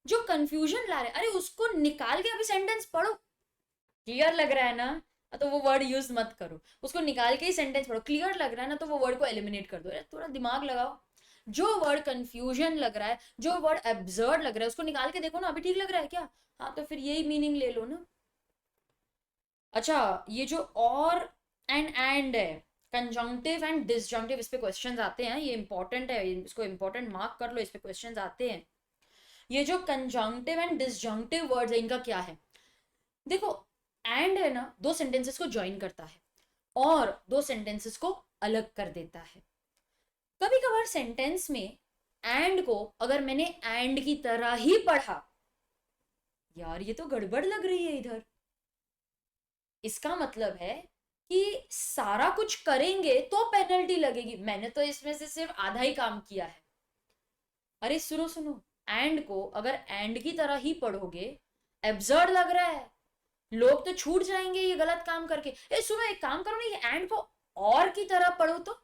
जो कंफ्यूजन ला रहे, अरे उसको निकाल के अभी सेंटेंस पढ़ो, क्लियर लग रहा है ना, तो वो वर्ड यूज मत करो, उसको निकाल के ही सेंटेंस पढ़ो। क्लियर लग रहा है ना तो वो वर्ड को एलिमिनेट कर दो। अरे थोड़ा दिमाग लगाओ, जो वर्ड कंफ्यूजन लग रहा है, जो वर्ड एब्सर्ड लग रहा है, उसको निकाल के देखो ना, अभी ठीक लग रहा है क्या, हाँ तो फिर यही मीनिंग ले लो ना। अच्छा, ये जो और एंड है, कंजंक्टिव एंड डिसजंक्टिव, इस पे क्वेश्चंस आते हैं, ये इंपॉर्टेंट है, इसको इंपॉर्टेंट मार्क कर लो, इस पे क्वेश्चंस आते हैं। ये जो कंजंक्टिव एंड डिसजंक्टिव वर्ड्स है इनका क्या है, देखो एंड है ना, दो सेंटेंसेस को ज्वाइन करता है और दो सेंटेंसेस को अलग कर देता है। कभी कभार सेंटेंस में एंड को अगर मैंने एंड की तरह ही पढ़ा, यार ये तो गड़बड़ लग रही है इधर। इसका मतलब है कि सारा कुछ करेंगे तो पेनल्टी लगेगी, मैंने तो इसमें से सिर्फ आधा ही काम किया है। अरे सुनो सुनो, एंड को अगर एंड की तरह ही पढ़ोगे, एब्सर्ड लग रहा है, लोग तो छूट जाएंगे ये गलत काम करके। ए सुनो, एक काम करो ना, ये एंड को और की तरह पढ़ो तो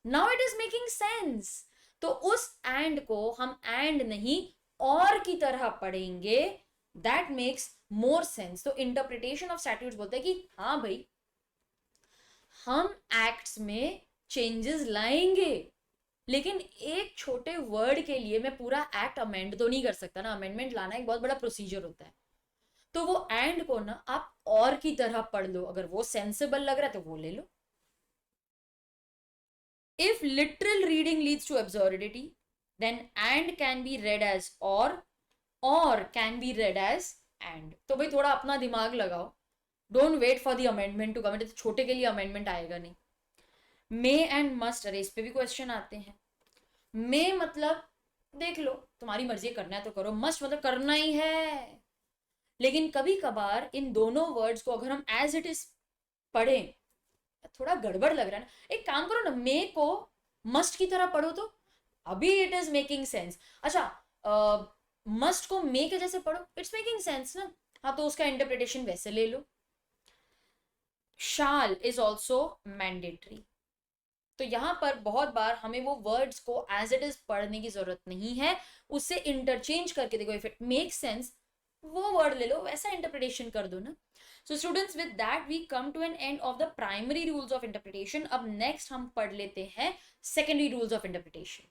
now it is making sense. तो उस एंड को हम एंड नहीं और की तरह पढ़ेंगे, दैट मेक्स मोर सेंस। तो इंटरप्रिटेशन ऑफ स्टैट्यूट्स बोलते हैं कि हाँ भाई, हम एक्ट्स में चेंजेस लाएंगे, लेकिन एक छोटे वर्ड के लिए मैं पूरा एक्ट अमेंड तो नहीं कर सकता ना। अमेंडमेंट लाना एक बहुत बड़ा प्रोसीजर होता है। तो वो एंड को ना आप और की तरह पढ़ लो, अगर वो सेंसिबल लग रहा है तो वो ले लो। If literal reading leads to absurdity, then and can be read as or can be read as and। तो भाई थोड़ा अपना दिमाग लगाओ, don't wait for the amendment to come. तो छोटे के लिए अमेंडमेंट आएगा नहीं। मे एंड मस्ट, अरे इस पे भी क्वेश्चन आते हैं। मे मतलब देख लो, तुम्हारी मर्जी, करना है तो करो। मस्ट मतलब करना ही है। लेकिन कभी कभार इन दोनों वर्ड्स को अगर हम एज इट इज पढ़ें, थोड़ा गड़बड़ लग रहा है ना। एक काम करो ना, मे को मस्ट की तरह पढ़ो तो अभी इट इज मेकिंग सेंस। अच्छा, मस्ट को मे के जैसे पढ़ो, इट्स मेकिंग सेंस ना। हाँ, तो उसका इंटरप्रिटेशन वैसे ले लो। शाल इज ऑल्सो मैंडेटरी। तो यहां पर बहुत बार हमें वो वर्ड्स को एज इट इज पढ़ने की जरूरत नहीं है, उससे इंटरचेंज करके देखो, इफ इट मेक सेंस वो वर्ड ले लो, वैसा इंटरप्रिटेशन कर दो ना। So students, with that we come to an end of the primary rules of interpretation. अब नेक्स्ट हम पढ़ लेते हैं secondary rules of interpretation.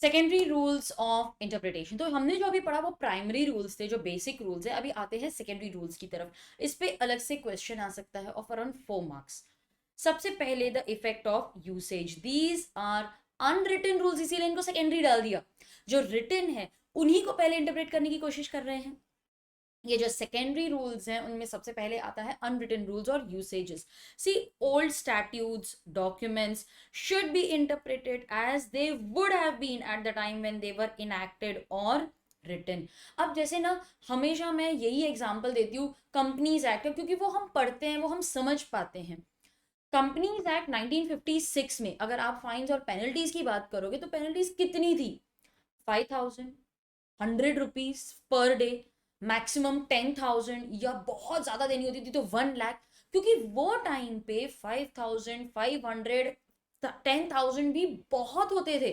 Secondary rules of interpretation, तो हमने जो अभी पढ़ा वो प्राइमरी रूल्स थे, जो बेसिक रूल्स है। अभी आते हैं सेकेंडरी रूल्स की तरफ। इस पे अलग से क्वेश्चन आ सकता है ऑफ अराउंड 4 मार्क्स। सबसे पहले the effect of usage, these are unwritten rules, इसीलिए इनको सेकेंडरी डाल दिया। जो रिटन है उन्हीं को पहले इंटरप्रेट करने की कोशिश कर रहे हैं। ये जो सेकेंडरी रूल्स हैं उनमें सबसे पहले आता है अनरिटन रूल्स और usages. See, old statutes, documents should be interpreted as they would have been at the time when they were enacted और रिटन। अब जैसे ना, हमेशा मैं यही एग्जांपल देती हूँ कंपनीज एक्ट, क्योंकि वो हम पढ़ते हैं, वो हम समझ पाते हैं। कंपनीज एक्ट 1956 में अगर आप फाइन्स और पेनल्टीज की बात करोगे तो पेनल्टीज कितनी थी? 5,000, 100 रुपीज पर डे, मैक्सिमम 10,000, या बहुत ज्यादा देनी होती थी तो 1 लाख। क्योंकि वो टाइम पे 5,000, 500, 10,000 भी बहुत होते थे।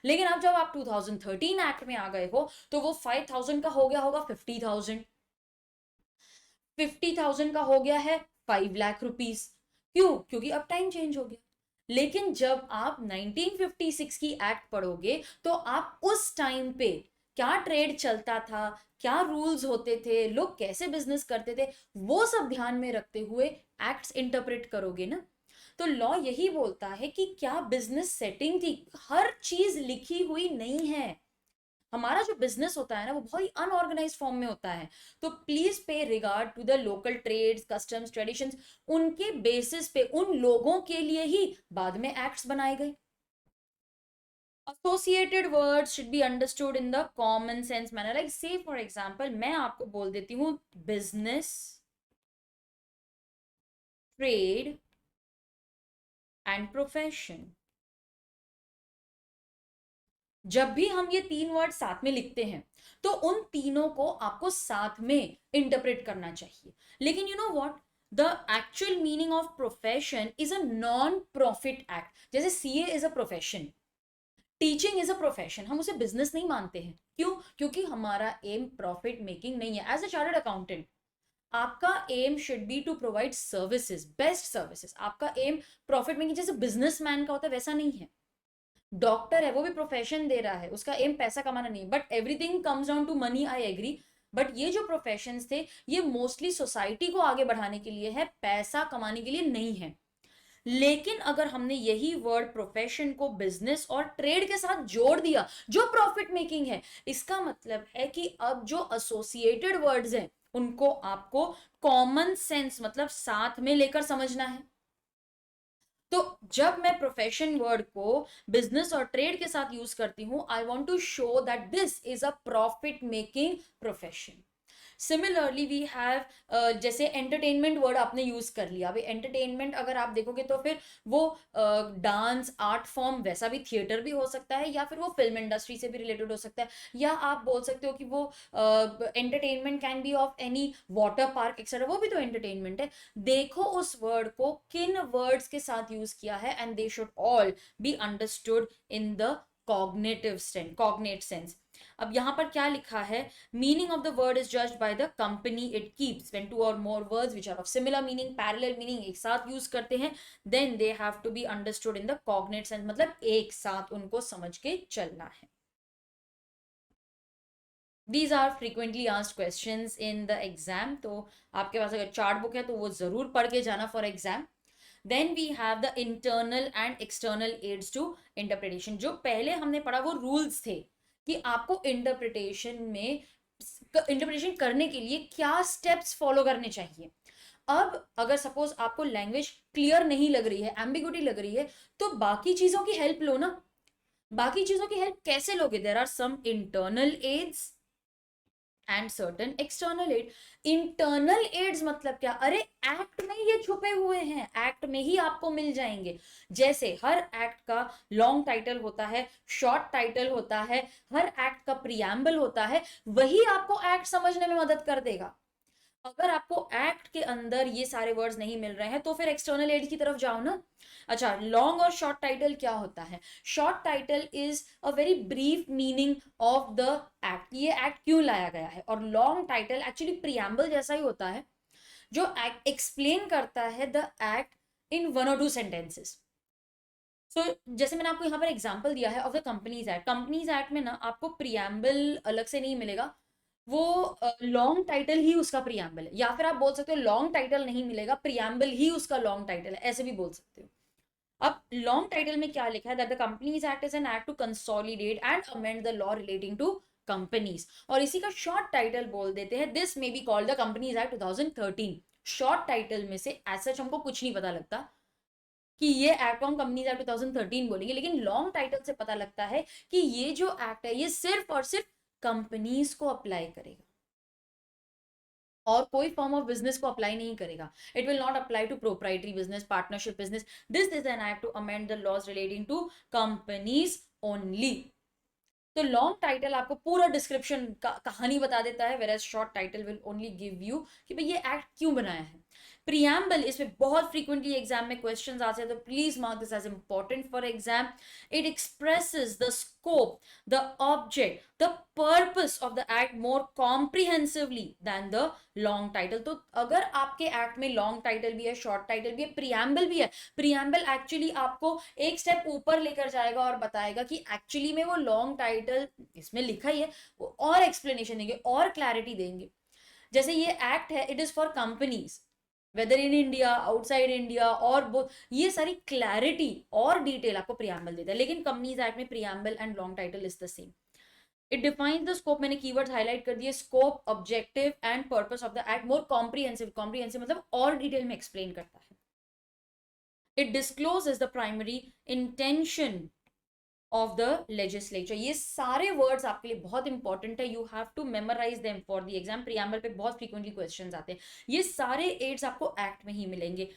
लेकिन अब जब आप 2013 एक्ट में आ गए हो तो वो 5,000 का हो गया होगा 50,000, 50,000 का हो गया है 5 लाख रुपीज। क्यों? क्योंकि अब टाइम चेंज हो गया। लेकिन जब आप 1956 की एक्ट पढ़ोगे तो आप उस टाइम पे क्या ट्रेड चलता था, क्या रूल्स होते थे, लोग कैसे बिजनेस करते थे, वो सब ध्यान में रखते हुए एक्ट्स इंटरप्रेट करोगे ना। तो लॉ यही बोलता है कि क्या बिजनेस सेटिंग थी, हर चीज लिखी हुई नहीं है। हमारा जो बिजनेस होता है ना वो बहुत ही अनऑर्गेनाइज फॉर्म में होता है। तो please pay regard to the local trades, customs, traditions. उनके बेसिस पे उन लोगों के लिए ही बाद में एक्ट्स बनाए गए। associated words should be understood in the common sense manner, like say for example मैं आपको बोल देती हूँ business, trade and profession। जब भी हम ये 3 वर्ड साथ में लिखते हैं तो उन तीनों को आपको साथ में इंटरप्रेट करना चाहिए। लेकिन you know what, the actual meaning of profession is a non profit act. जैसे CA is a profession, teaching is a profession, हम उसे बिजनेस नहीं मानते हैं। क्यों? क्योंकि हमारा एम प्रॉफिट मेकिंग नहीं है। एज अ चार्टर्ड अकाउंटेंट आपका aim should be to provide services, best services. आपका एम प्रॉफिट मेकिंग जैसे बिजनेसमैन का होता है वैसा नहीं है। डॉक्टर है, वो भी प्रोफेशन दे रहा है, उसका एम पैसा कमाना नहीं। But everything comes down to money, I agree. But ये जो प्रोफेशन थे ये मोस्टली सोसाइटी को आगे बढ़ाने के लिए है, पैसा कमाने के लिए नहीं है। लेकिन अगर हमने यही वर्ड प्रोफेशन को बिजनेस और ट्रेड के साथ जोड़ दिया जो प्रॉफिट मेकिंग है, इसका मतलब है कि अब जो एसोसिएटेड वर्ड्स हैं उनको आपको कॉमन सेंस मतलब साथ में लेकर समझना है। तो जब मैं प्रोफेशन वर्ड को बिजनेस और ट्रेड के साथ यूज करती हूं, I want to show that this is a profit making profession. Similarly we have जैसे एंटरटेनमेंट वर्ड आपने यूज कर लिया, अभी एंटरटेनमेंट अगर आप देखोगे तो फिर वो डांस आर्ट फॉर्म, वैसा भी थिएटर भी हो सकता है, या फिर वो फिल्म इंडस्ट्री से भी रिलेटेड हो सकता है, या आप बोल सकते हो कि वो entertainment can be of any water park etcetera, वो भी तो एंटरटेनमेंट है। देखो उस वर्ड को किन वर्ड्स के साथ यूज किया है, and they should all be understood in the cognate sense. अब यहां पर क्या लिखा है, meaning of the word is judged by the company it keeps, when two or more words which are of similar meaning, parallel meaning एक साथ use करते हैं, then they have to be understood in the cognate sense, मतलब एक साथ उनको समझ के चलना है। These are frequently asked questions in the exam, तो आपके पास अगर चार्ट बुक है तो वो जरूर पढ़ के जाना for exam. Then we have the internal and external aids to interpretation. जो पहले हमने पढ़ा वो रूल्स थे कि आपको इंटरप्रिटेशन करने के लिए क्या स्टेप्स फॉलो करने चाहिए। अब अगर सपोज आपको लैंग्वेज क्लियर नहीं लग रही है, एम्बिगुइटी लग रही है, तो बाकी चीजों की हेल्प लो ना। बाकी चीजों की हेल्प कैसे लोगे? There are some internal aids and certain external aid. Internal aids मतलब क्या? अरे एक्ट में ये छुपे हुए हैं, एक्ट में ही आपको मिल जाएंगे। जैसे हर एक्ट का लॉन्ग टाइटल होता है, शॉर्ट टाइटल होता है, हर एक्ट का प्रियम्बल होता है, वही आपको एक्ट समझने में मदद कर देगा। अगर आपको एक्ट के अंदर ये सारे वर्ड्स नहीं मिल रहे हैं तो फिर एक्सटर्नल एड की तरफ जाओ ना। अच्छा, लॉन्ग और शॉर्ट टाइटल क्या होता है? Short title is a very brief meaning of the act, ये एक्ट क्यों लाया गया है। और लॉन्ग टाइटल एक्चुअली प्रियम्बल जैसा ही होता है, जो एक्सप्लेन करता है the act in 1 or 2 sentences. So जैसे मैंने आपको यहाँ पर एग्जांपल दिया है of the companies act. Companies act में ना आपको प्रियम्बल अलग से नहीं मिलेगा, वो लॉन्ग टाइटल ही उसका प्रियम्बल है, या फिर आप बोल सकते हो लॉन्ग टाइटल नहीं मिलेगा, प्रियम्बल ही उसका लॉन्ग टाइटल है, ऐसे भी बोल सकते हो। अब लॉन्ग टाइटल में क्या लिखा है? That the companies act is an act to consolidate and amend the law relating to companies. और इसी का शॉर्ट टाइटल बोल देते हैं, this may be called the companies act 2013। Short title में से एज सच हमको कुछ नहीं पता लगता कि ये एक्ट ऑन कंपनीज एक्ट 2013 बोलेंगे, लेकिन लॉन्ग टाइटल से पता लगता है कि ये जो एक्ट है ये सिर्फ और सिर्फ कंपनीज को अप्लाई करेगा और कोई फॉर्म ऑफ बिजनेस को अप्लाई नहीं करेगा। It will not apply to proprietary business, partnership business. This is an act to amend the laws relating to companies only. तो लॉन्ग टाइटल आपको पूरा डिस्क्रिप्शन कहानी बता देता है, where short title will only give you कि भाई ये एक्ट क्यों बनाया है। प्रियम्बल, इसमें बहुत फ्रीक्वेंटली एग्जाम में क्वेश्चंस आते हैं, तो please mark this as important for exam. It expresses the scope, the object, the purpose of the act more comprehensively than the long title. तो अगर आपके एक्ट में लॉन्ग टाइटल भी है, शॉर्ट टाइटल भी है, प्रियम्बल भी है, प्रियम्बल एक्चुअली आपको एक स्टेप ऊपर लेकर जाएगा और बताएगा कि एक्चुअली में वो लॉन्ग टाइटल इसमें लिखा ही है, वो और एक्सप्लेनेशन देंगे और क्लैरिटी देंगे। जैसे ये एक्ट है, it is for companies whether in India, outside India, और ये सारी क्लैरिटी और डिटेल आपको प्रियम्बल देता है। लेकिन कंपनीज एक्ट में preamble and long title is the same. It defines the scope, मैंने कीवर्ड्स हाईलाइट कर दिए, scope, objective and purpose of the act more comprehensive. Comprehensive मतलब और डिटेल में एक्सप्लेन करता है। It discloses the primary intention of the legislature. ये सारे वर्ड्स आपके लिए बहुत इंपॉर्टेंट है, you have to memorise them for the exam. Preamble पे बहुत फ्रीक्वेंटली क्वेश्चंस आते हैं। ये सारे एड्स आपको एक्ट में ही मिलेंगे।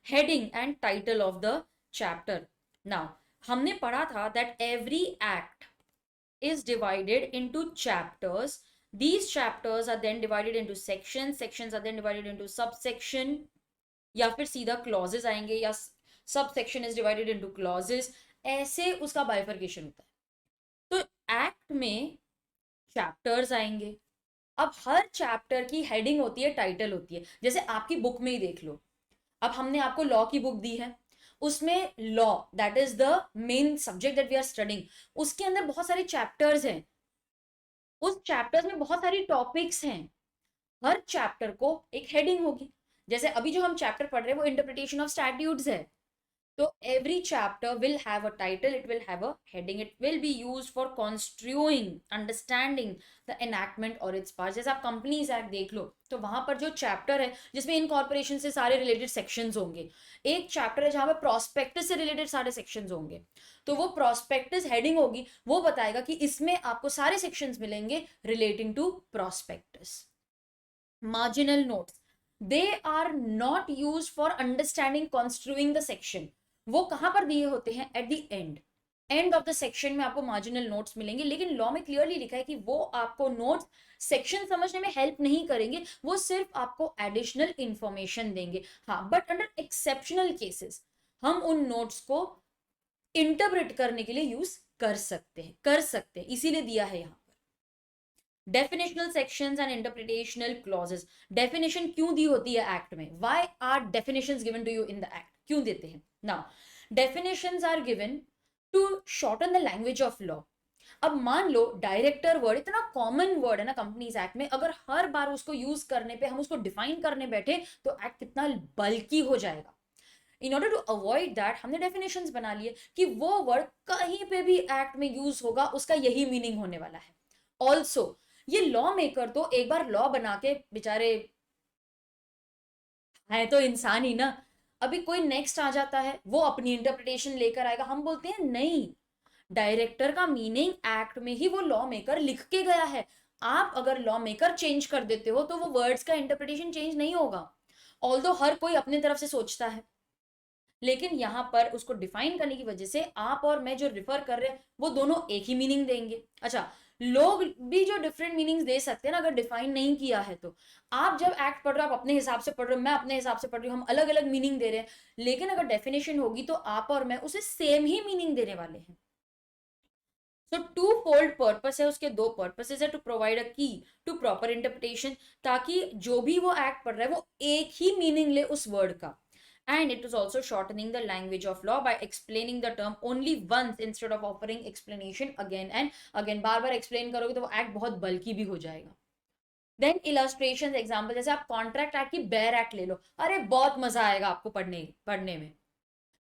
Heading and title of the chapter. Now हमने पढ़ा था that every act is divided into chapters. These chapters are then divided into sections. Sections are then divided into subsection, या फिर सीधा clauses आएंगे, या subsection is divided into clauses, ऐसे उसका बाइफर्केशन होता है। तो एक्ट में चैप्टर्स आएंगे। अब हर चैप्टर की हेडिंग होती है, टाइटल होती है। जैसे आपकी बुक में ही देख लो, अब हमने आपको लॉ की बुक दी है, उसमें law that is the main subject that we are studying, उसके अंदर बहुत सारे चैप्टर्स हैं, उस चैप्टर्स में बहुत सारी टॉपिक्स हैं, हर चैप्टर को एक हेडिंग होगी। जैसे अभी जो हम चैप्टर पढ़ रहे हैं वो इंटरप्रिटेशन ऑफ स्टैट्यूट्स है, तो every chapter will have a title, it will have a heading, it will be used for construing, understanding the enactment or its parts। जैसे आप कंपनीज एक्ट देख लो तो वहां पर जो चैप्टर है जिसमें इनकॉर्पोरेशन से सारे रिलेटेड सेक्शंस होंगे, एक चैप्टर है जहां पर प्रोस्पेक्टस से रिलेटेड सारे सेक्शंस होंगे, तो वो प्रोस्पेक्टस हेडिंग होगी, वो बताएगा कि इसमें आपको सारे सेक्शंस मिलेंगे relating to prospectus. marginal notes, they are not used for understanding construing the section. वो कहां पर दिए होते हैं? at the end of the section में आपको marginal notes मिलेंगे, लेकिन लॉ में क्लियरली लिखा है कि वो आपको नोट्स सेक्शन समझने में हेल्प नहीं करेंगे, वो सिर्फ आपको एडिशनल इंफॉर्मेशन देंगे। हाँ, बट अंडर एक्सेप्शनल केसेस हम उन नोट्स को इंटरप्रेट करने के लिए यूज कर सकते हैं, इसीलिए दिया है यहां। Definitional sections and interpretational clauses, definition क्यों दी होती है एक्ट में? Why are definitions given to you in the act? क्यों देते हैं? Now, definitions are given to shorten the language of law. अब मान लो डायरेक्टर वर्ड इतना कॉमन वर्ड है ना कंपनीज एक्ट में, अगर हर बार उसको यूज करने पे हम उसको डिफाइन करने बैठे तो एक्ट कितना बल्कि हो जाएगा। In order to avoid that हमने डेफिनेशंस बना लिए कि वो वर्ड कहीं पे भी एक्ट में यूज होगा उसका यही मीनिंग होने वाला है। ऑल्सो ये लॉ मेकर तो एक बार लॉ बना के बेचारे है तो इंसान ही ना, अभी कोई नेक्स्ट आ जाता है वो अपनी इंटरप्रिटेशन लेकर आएगा, हम बोलते हैं नहीं, डायरेक्टर का मीनिंग एक्ट में ही वो लॉ मेकर लिख के गया है। आप अगर लॉ मेकर चेंज कर देते हो तो वो वर्ड्स का इंटरप्रिटेशन चेंज नहीं होगा, ऑल्दो हर कोई अपने तरफ से सोचता है, लेकिन यहां पर उसको डिफाइन करने की वजह से आप और मैं जो रिफर कर रहे हैं वो दोनों एक ही मीनिंग देंगे। अच्छा, लोग भी जो डिफरेंट मीनिंग्स दे सकते हैं ना, अगर डिफाइन नहीं किया है तो आप जब एक्ट पढ़ रहे हो आप अपने हिसाब से पढ़ रहे हो, मैं अपने हिसाब से पढ़ रही हूँ, हम अलग अलग मीनिंग दे रहे हैं, लेकिन अगर डेफिनेशन होगी तो आप और मैं उसे सेम ही मीनिंग देने वाले हैं। तो टू फोल्ड पर्पस है, उसके दो पर्पसेस है, टू प्रोवाइड अ की टू प्रॉपर इंटरप्रिटेशन, ताकि जो भी वो एक्ट पढ़ रहा है वो एक ही मीनिंग ले उस वर्ड का। And it is also shortening the language of law by explaining the term only once instead of offering explanation again and again। Bar bar explain करोगे तो वो एक्ट बहुत बल्कि भी हो जाएगा। देन इलस्ट्रेशन एग्जाम्पल, जैसे आप कॉन्ट्रैक्ट एक्ट की बेयर एक्ट ले लो, अरे बहुत मजा आएगा आपको पढ़ने में,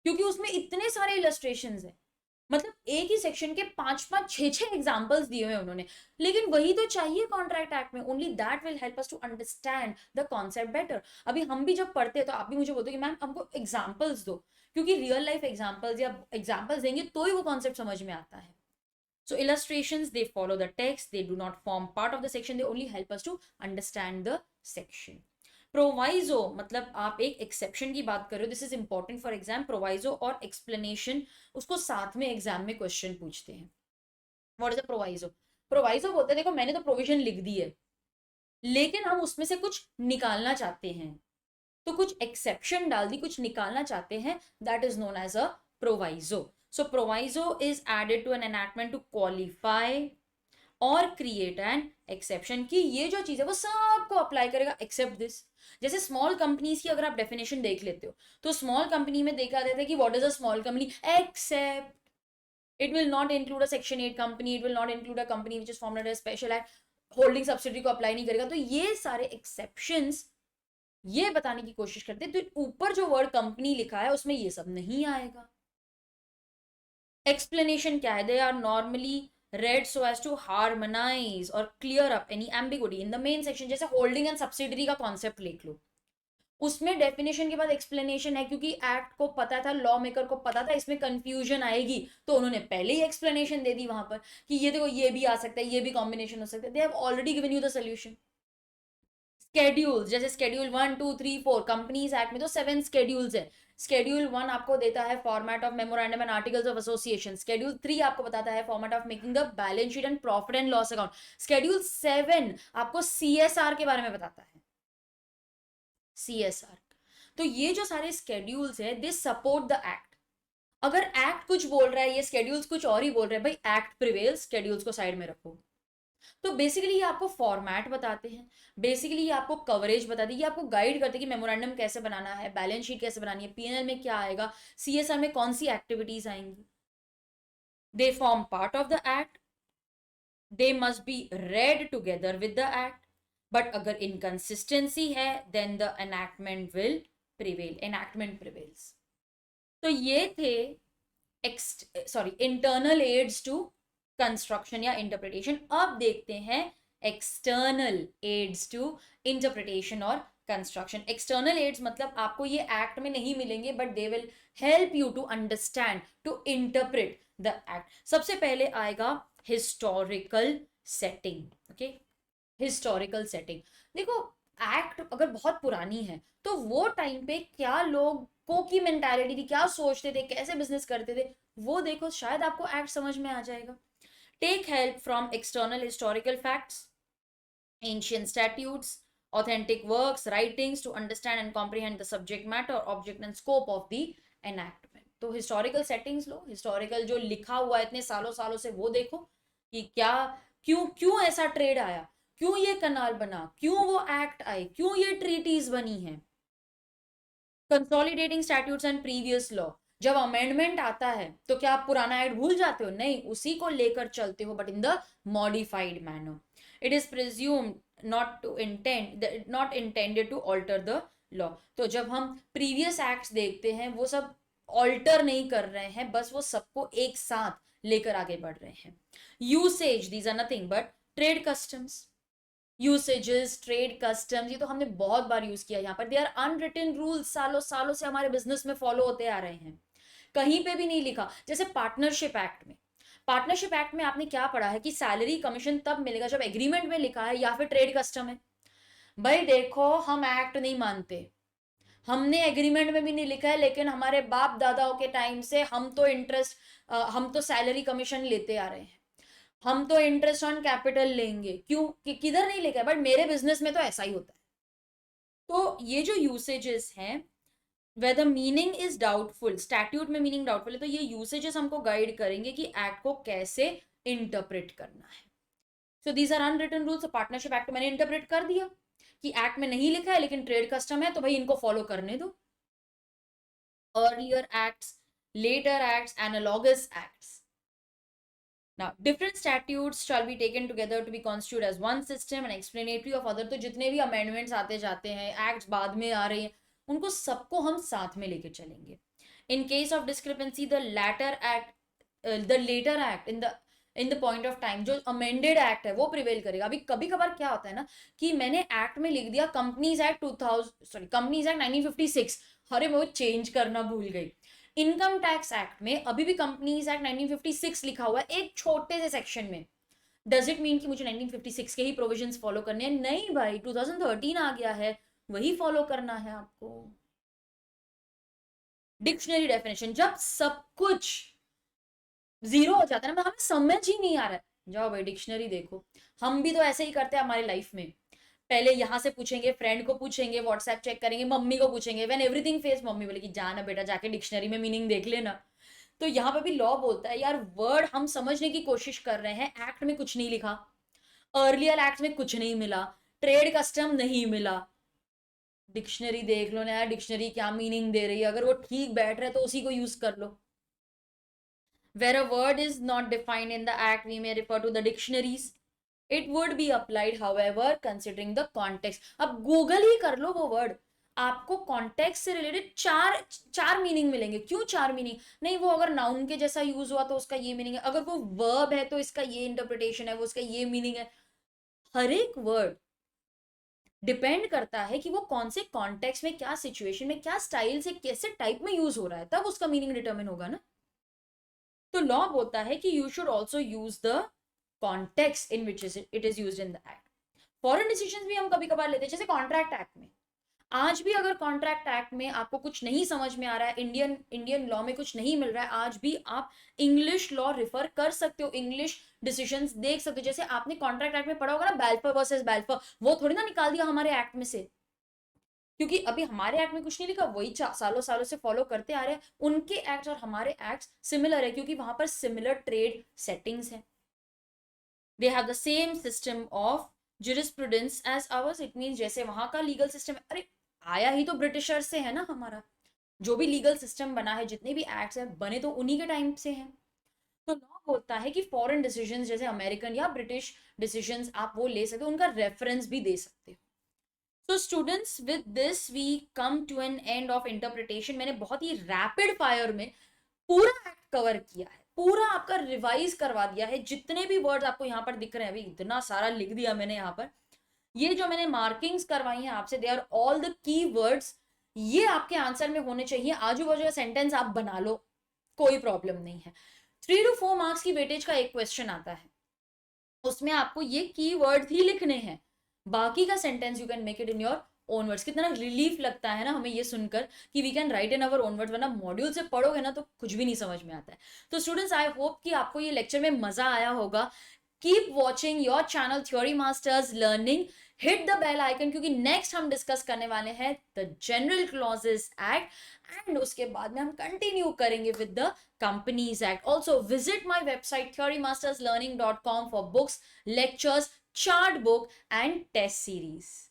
क्योंकि उसमें इतने सारे इलस्ट्रेशन है, मतलब एक ही सेक्शन के 5-5 6-6 एग्जांपल्स दिए हुए उन्होंने, लेकिन वही तो चाहिए कॉन्ट्रैक्ट एक्ट में, only that will help us to understand the concept better. अभी हम भी जब पढ़ते हैं तो आप भी मुझे बोलते हो कि मैम हमको एग्जांपल्स दो, क्योंकि रियल लाइफ एग्जांपल्स या एग्जांपल्स देंगे तो ही वो कॉन्सेप्ट समझ में आता है। So illustrations, they follow the text, they do not form part of the section, they only help us to understand the section. Proviso मतलब आप एक एक्सेप्शन की बात कर रहे हो, this is important for exam. Proviso और एक्सप्लेनेशन उसको साथ में एग्जाम में क्वेश्चन पूछते हैं। What is a proviso? Proviso बोलते हैं देखो मैंने तो प्रोविजन लिख दी है, लेकिन हम उसमें से कुछ निकालना चाहते हैं, तो कुछ एक्सेप्शन डाल दी, कुछ निकालना चाहते हैं, that is known as a proviso. So proviso is added to an enactment to qualify और क्रिएट एन एक्सेप्शन, कि ये जो चीज है वो सबको अप्लाई करेगा एक्सेप्ट दिस। जैसे स्मॉल कंपनीज की अगर आप डेफिनेशन देख लेते हो तो स्मॉल कंपनी में देखा जाता है कि what is a small company, except it will not include a section 8 company, it will not include a company which is formed under special act, holding subsidiary को अप्लाई नहीं करेगा। तो ये सारे एक्सेप्शंस ये बताने की कोशिश करते हैं, तो ऊपर जो वर्ड कंपनी लिखा है उसमें ये सब नहीं आएगा। एक्सप्लेनेशन क्या है? They are normally read so as to harmonize or clear up any ambiguity in the main section। जैसे होल्डिंग एंड सब्सिडरी का कॉन्सेप्ट लिख लो, उसमें डेफिनेशन के बाद एक्सप्लेनेशन है, क्योंकि एक्ट को पता था, लॉ मेकर को पता था इसमें कंफ्यूजन आएगी, तो उन्होंने पहले ही एक्सप्लेनेशन दे दी वहां पर कि ये देखो ये भी आ सकता है, ये भी कॉम्बिनेशन हो सकता है, they have already given you the solution. Schedule, जैसे स्केड्यूल 1 2 3 4, कंपनीज एक्ट में तो 7 स्केड्यूल्स है। स्केड्यूल 1 आपको देता है format of memorandum and articles of association. Schedule 3 आपको बताता है format of making the balance sheet and profit and loss account. Schedule 7 आपको सीएसआर के बारे में बताता है, सीएसआर। तो ये जो सारे स्केड्यूल्स है दे सपोर्ट द एक्ट। अगर एक्ट कुछ बोल रहा है, ये स्केड्यूल्स कुछ और ही बोल रहे हैं, भाई एक्ट प्रिवेल्स, स्केड्यूल्स को साइड में रखो। तो बेसिकली ये आपको फॉर्मेट बताते हैं, बेसिकली ये आपको कवरेज बताते हैं, ये आपको गाइड करते हैं कि मेमोरेंडम कैसे बनाना है, बैलेंस शीट कैसे बनानी है, पीएनएल में क्या आएगा, सीएसआर में कौन सी एक्टिविटीज आएंगी। They form part of the act, they must be read together with the act, but अगर इनकंसिस्टेंसी है then the enactment will prevail, enactment prevails. तो ये थे इंटरनल एड्स टू कंस्ट्रक्शन या इंटरप्रिटेशन। अब देखते हैं एक्सटर्नल एड्स टू इंटरप्रिटेशन और कंस्ट्रक्शन। एक्सटर्नल एड्स मतलब आपको ये एक्ट में नहीं मिलेंगे, but they will help you to understand, to interpret the act. सबसे पहले आएगा historical setting. Okay, historical setting. देखो एक्ट अगर बहुत पुरानी है तो वो टाइम पे क्या लोगों की मेंटालिटी थी, क्या सोचते थे, कैसे बिजनेस करते थे, वो देखो, शायद आपको एक्ट समझ में आ जाएगा. Take help from external historical facts, ancient statutes, authentic works, writings to understand and comprehend the subject matter, object and scope of the enactment. तो हिस्टोरिकल सेटिंग्स लो, हिस्टोरिकल जो लिखा हुआ है इतने सालों सालों से वो देखो कि क्या, क्यों क्यों ऐसा ट्रेड आया, क्यों ये कनाल बना, क्यों वो एक्ट आए, क्यों ये ट्रीटीज बनी है. Consolidating statutes and previous law, जब अमेंडमेंट आता है तो क्या आप पुराना एक्ट भूल जाते हो? नहीं, उसी को लेकर चलते हो, but in the modified manner. It is presumed not intended to alter the law. तो जब हम प्रीवियस एक्ट्स देखते हैं वो सब ऑल्टर नहीं कर रहे हैं, बस वो सबको एक साथ लेकर आगे बढ़ रहे हैं. Usage, these are nothing but trade customs. Usages, trade customs, ये तो हमने बहुत बार यूज किया यहाँ पर. दे आर अनरिटन रूल्स, सालों सालों से हमारे बिजनेस में फॉलो होते आ रहे हैं, कहीं पे भी नहीं लिखा. जैसे पार्टनरशिप एक्ट में, पार्टनरशिप एक्ट में आपने क्या पढ़ा है कि सैलरी कमीशन तब मिलेगा जब एग्रीमेंट में लिखा है या फिर ट्रेड कस्टम है. भाई देखो, हम एक्ट नहीं मानते, हमने एग्रीमेंट में भी नहीं लिखा है, लेकिन हमारे बाप दादाओं के टाइम से हम तो इंटरेस्ट, हम तो सैलरी कमीशन लेते आ रहे हैं, हम तो इंटरेस्ट ऑन कैपिटल लेंगे. क्यों? कि किधर नहीं लेगा, बट मेरे बिजनेस में तो ऐसा ही होता है. तो ये जो यूसेजेस हैं, where the meaning is doubtful, statute में मीनिंग डाउटफुल है, तो ये यूसेजेस हमको गाइड करेंगे कि एक्ट को कैसे इंटरप्रेट करना है. So these are unwritten rules. Partnership act मैंने इंटरप्रेट कर दिया कि एक्ट में नहीं लिखा है लेकिन ट्रेड कस्टम है, तो भाई इनको फॉलो करने दो. Earlier acts, later acts, analogous acts. Now, different statutes shall be taken together to be constituted as one system and explanatory of other. तो जितने भी amendments आते जाते हैं, acts बाद में आ रहे हैं, उनको सबको हम साथ में लेके चलेंगे. In case of discrepancy, the later act in the point of time, जो amended act है वो prevail करेगा. अभी कभी कभार क्या होता है ना कि मैंने act में लिख दिया कंपनीज एक्ट 1956, अरे वो चेंज करना भूल गई. इनकम टैक्स एक्ट में अभी भी कंपनीज एक्ट 1956 लिखा हुआ है एक छोटे से सेक्शन में. डज इट मीन कि मुझे 1956 के ही प्रोविजंस फॉलो करने हैं? नहीं भाई, 2013 आ गया है, वही फॉलो करना है आपको. डिक्शनरी डेफिनेशन, जब सब कुछ जीरो हो जाता है ना, हमें समझ ही नहीं आ रहा है, जाओ भाई डिक्शनरी देखो. हम भी तो ऐसे ही करते हैं हमारी लाइफ में. पहले यहाँ से पूछेंगे, फ्रेंड को पूछेंगे, व्हाट्सएप चेक करेंगे, मम्मी को पूछेंगे, व्हेन एवरीथिंग फेस, मम्मी बोलेगी जाना बेटा जाके डिक्शनरी में मीनिंग देख लेना. तो यहाँ पे भी लॉ बोलता है यार, वर्ड हम समझने की कोशिश कर रहे हैं, एक्ट में कुछ नहीं लिखा, अर्लियर एक्ट में कुछ नहीं मिला, ट्रेड कस्टम नहीं मिला, डिक्शनरी देख लो ना यार, डिक्शनरी क्या मीनिंग दे रही है, अगर वो ठीक बैठ रहा है तो उसी को यूज कर लो. Where a word is not defined in the act, we may refer to the dictionaries. It would be applied, however, considering the context. अब गूगल ही कर लो वो वर्ड, आपको कॉन्टेक्स्ट से रिलेटेड चार मीनिंग मिलेंगे. क्यों चार मीनिंग? नहीं, वो अगर नाउन के जैसा यूज हुआ तो उसका ये मीनिंग है, अगर वो वर्ब है तो इसका ये इंटरप्रिटेशन है, वो उसका ये मीनिंग है. हर एक वर्ड डिपेंड करता है कि वो कौन से कॉन्टेक्स्ट में, क्या सिचुएशन में, क्या स्टाइल से, कैसे टाइप में यूज हो रहा है, तब उसका मीनिंग डिटरमिन होगा ना. तो लॉ बोलता है कि you should also use the context in which it is used in the act. Foreign decisions भी हम कभी कभार लेते हैं, जैसे कॉन्ट्रैक्ट एक्ट में. आज भी अगर कॉन्ट्रैक्ट एक्ट में आपको कुछ नहीं समझ में आ रहा है, इंडियन लॉ में कुछ नहीं मिल रहा है, आज भी आप इंग्लिश लॉ रिफर कर सकते हो, इंग्लिश डिसीजंस देख सकते हो. जैसे आपने कॉन्ट्रैक्ट एक्ट में पढ़ा होगा ना, बैल्फर वर्सेस बैल्फर, वो थोड़ी ना निकाल दिया हमारे एक्ट में से, क्योंकि अभी हमारे एक्ट में कुछ नहीं लिखा, वही सालों सालों से फॉलो करते आ रहे हैं. उनके एक्ट और हमारे एक्ट सिमिलर है क्योंकि वहां पर सिमिलर ट्रेड सेटिंग्स है. They have the same system of jurisprudence as ours. It means जैसे वहां का लीगल सिस्टम है, अरे आया ही तो ब्रिटिशर्स से है ना. हमारा जो भी लीगल सिस्टम बना है, जितने भी एक्ट्स हैं, बने तो उन्हीं के टाइम से हैं. तो लॉ बोलता है कि फॉरेन डिसीजंस जैसे अमेरिकन या ब्रिटिश डिसीजंस आप वो ले सकते हो, उनका रेफरेंस भी दे सकते हो. So students, with this we come to an end of interpretation. मैंने बहुत ही रैपिड फायर में पूरा एक्ट कवर किया है, पूरा आपका रिवाइज करवा दिया है. जितने भी वर्ड्स आपको यहाँ पर दिख रहे हैं, अभी इतना सारा लिख दिया मैंने यहाँ पर, ये जो मैंने मार्किंग्स करवाई हैं आपसे, they are all the key words. ये आपके आंसर में होने चाहिए. आजू बाजू का सेंटेंस आप बना लो, कोई प्रॉब्लम नहीं है. 3 to 4 मार्क्स की वेटेज का एक क्वेश्चन आता है, उसमें आपको ये की वर्ड ही लिखने हैं. बाकी का sentence you can make it in your own words. कितना रिलीफ लगता है ना हमें ये सुनकर कि we can write in our own word, वरना मॉड्यूल से पढ़ोगे ना तो कुछ भी नहीं समझ में आता है। तो स्टूडेंट्स, आई होप कि आपको ये लेक्चर में मजा आया होगा। Keep watching your channel Theory Masters Learning, hit the bell icon, क्योंकि नेक्स्ट हम डिस्कस करने वाले हैं the General clauses Act, and उसके बाद में हम कंटिन्यू करेंगे with the companies Act. Also visit my website theorymasterslearning.com for books, lectures, chart book and test series.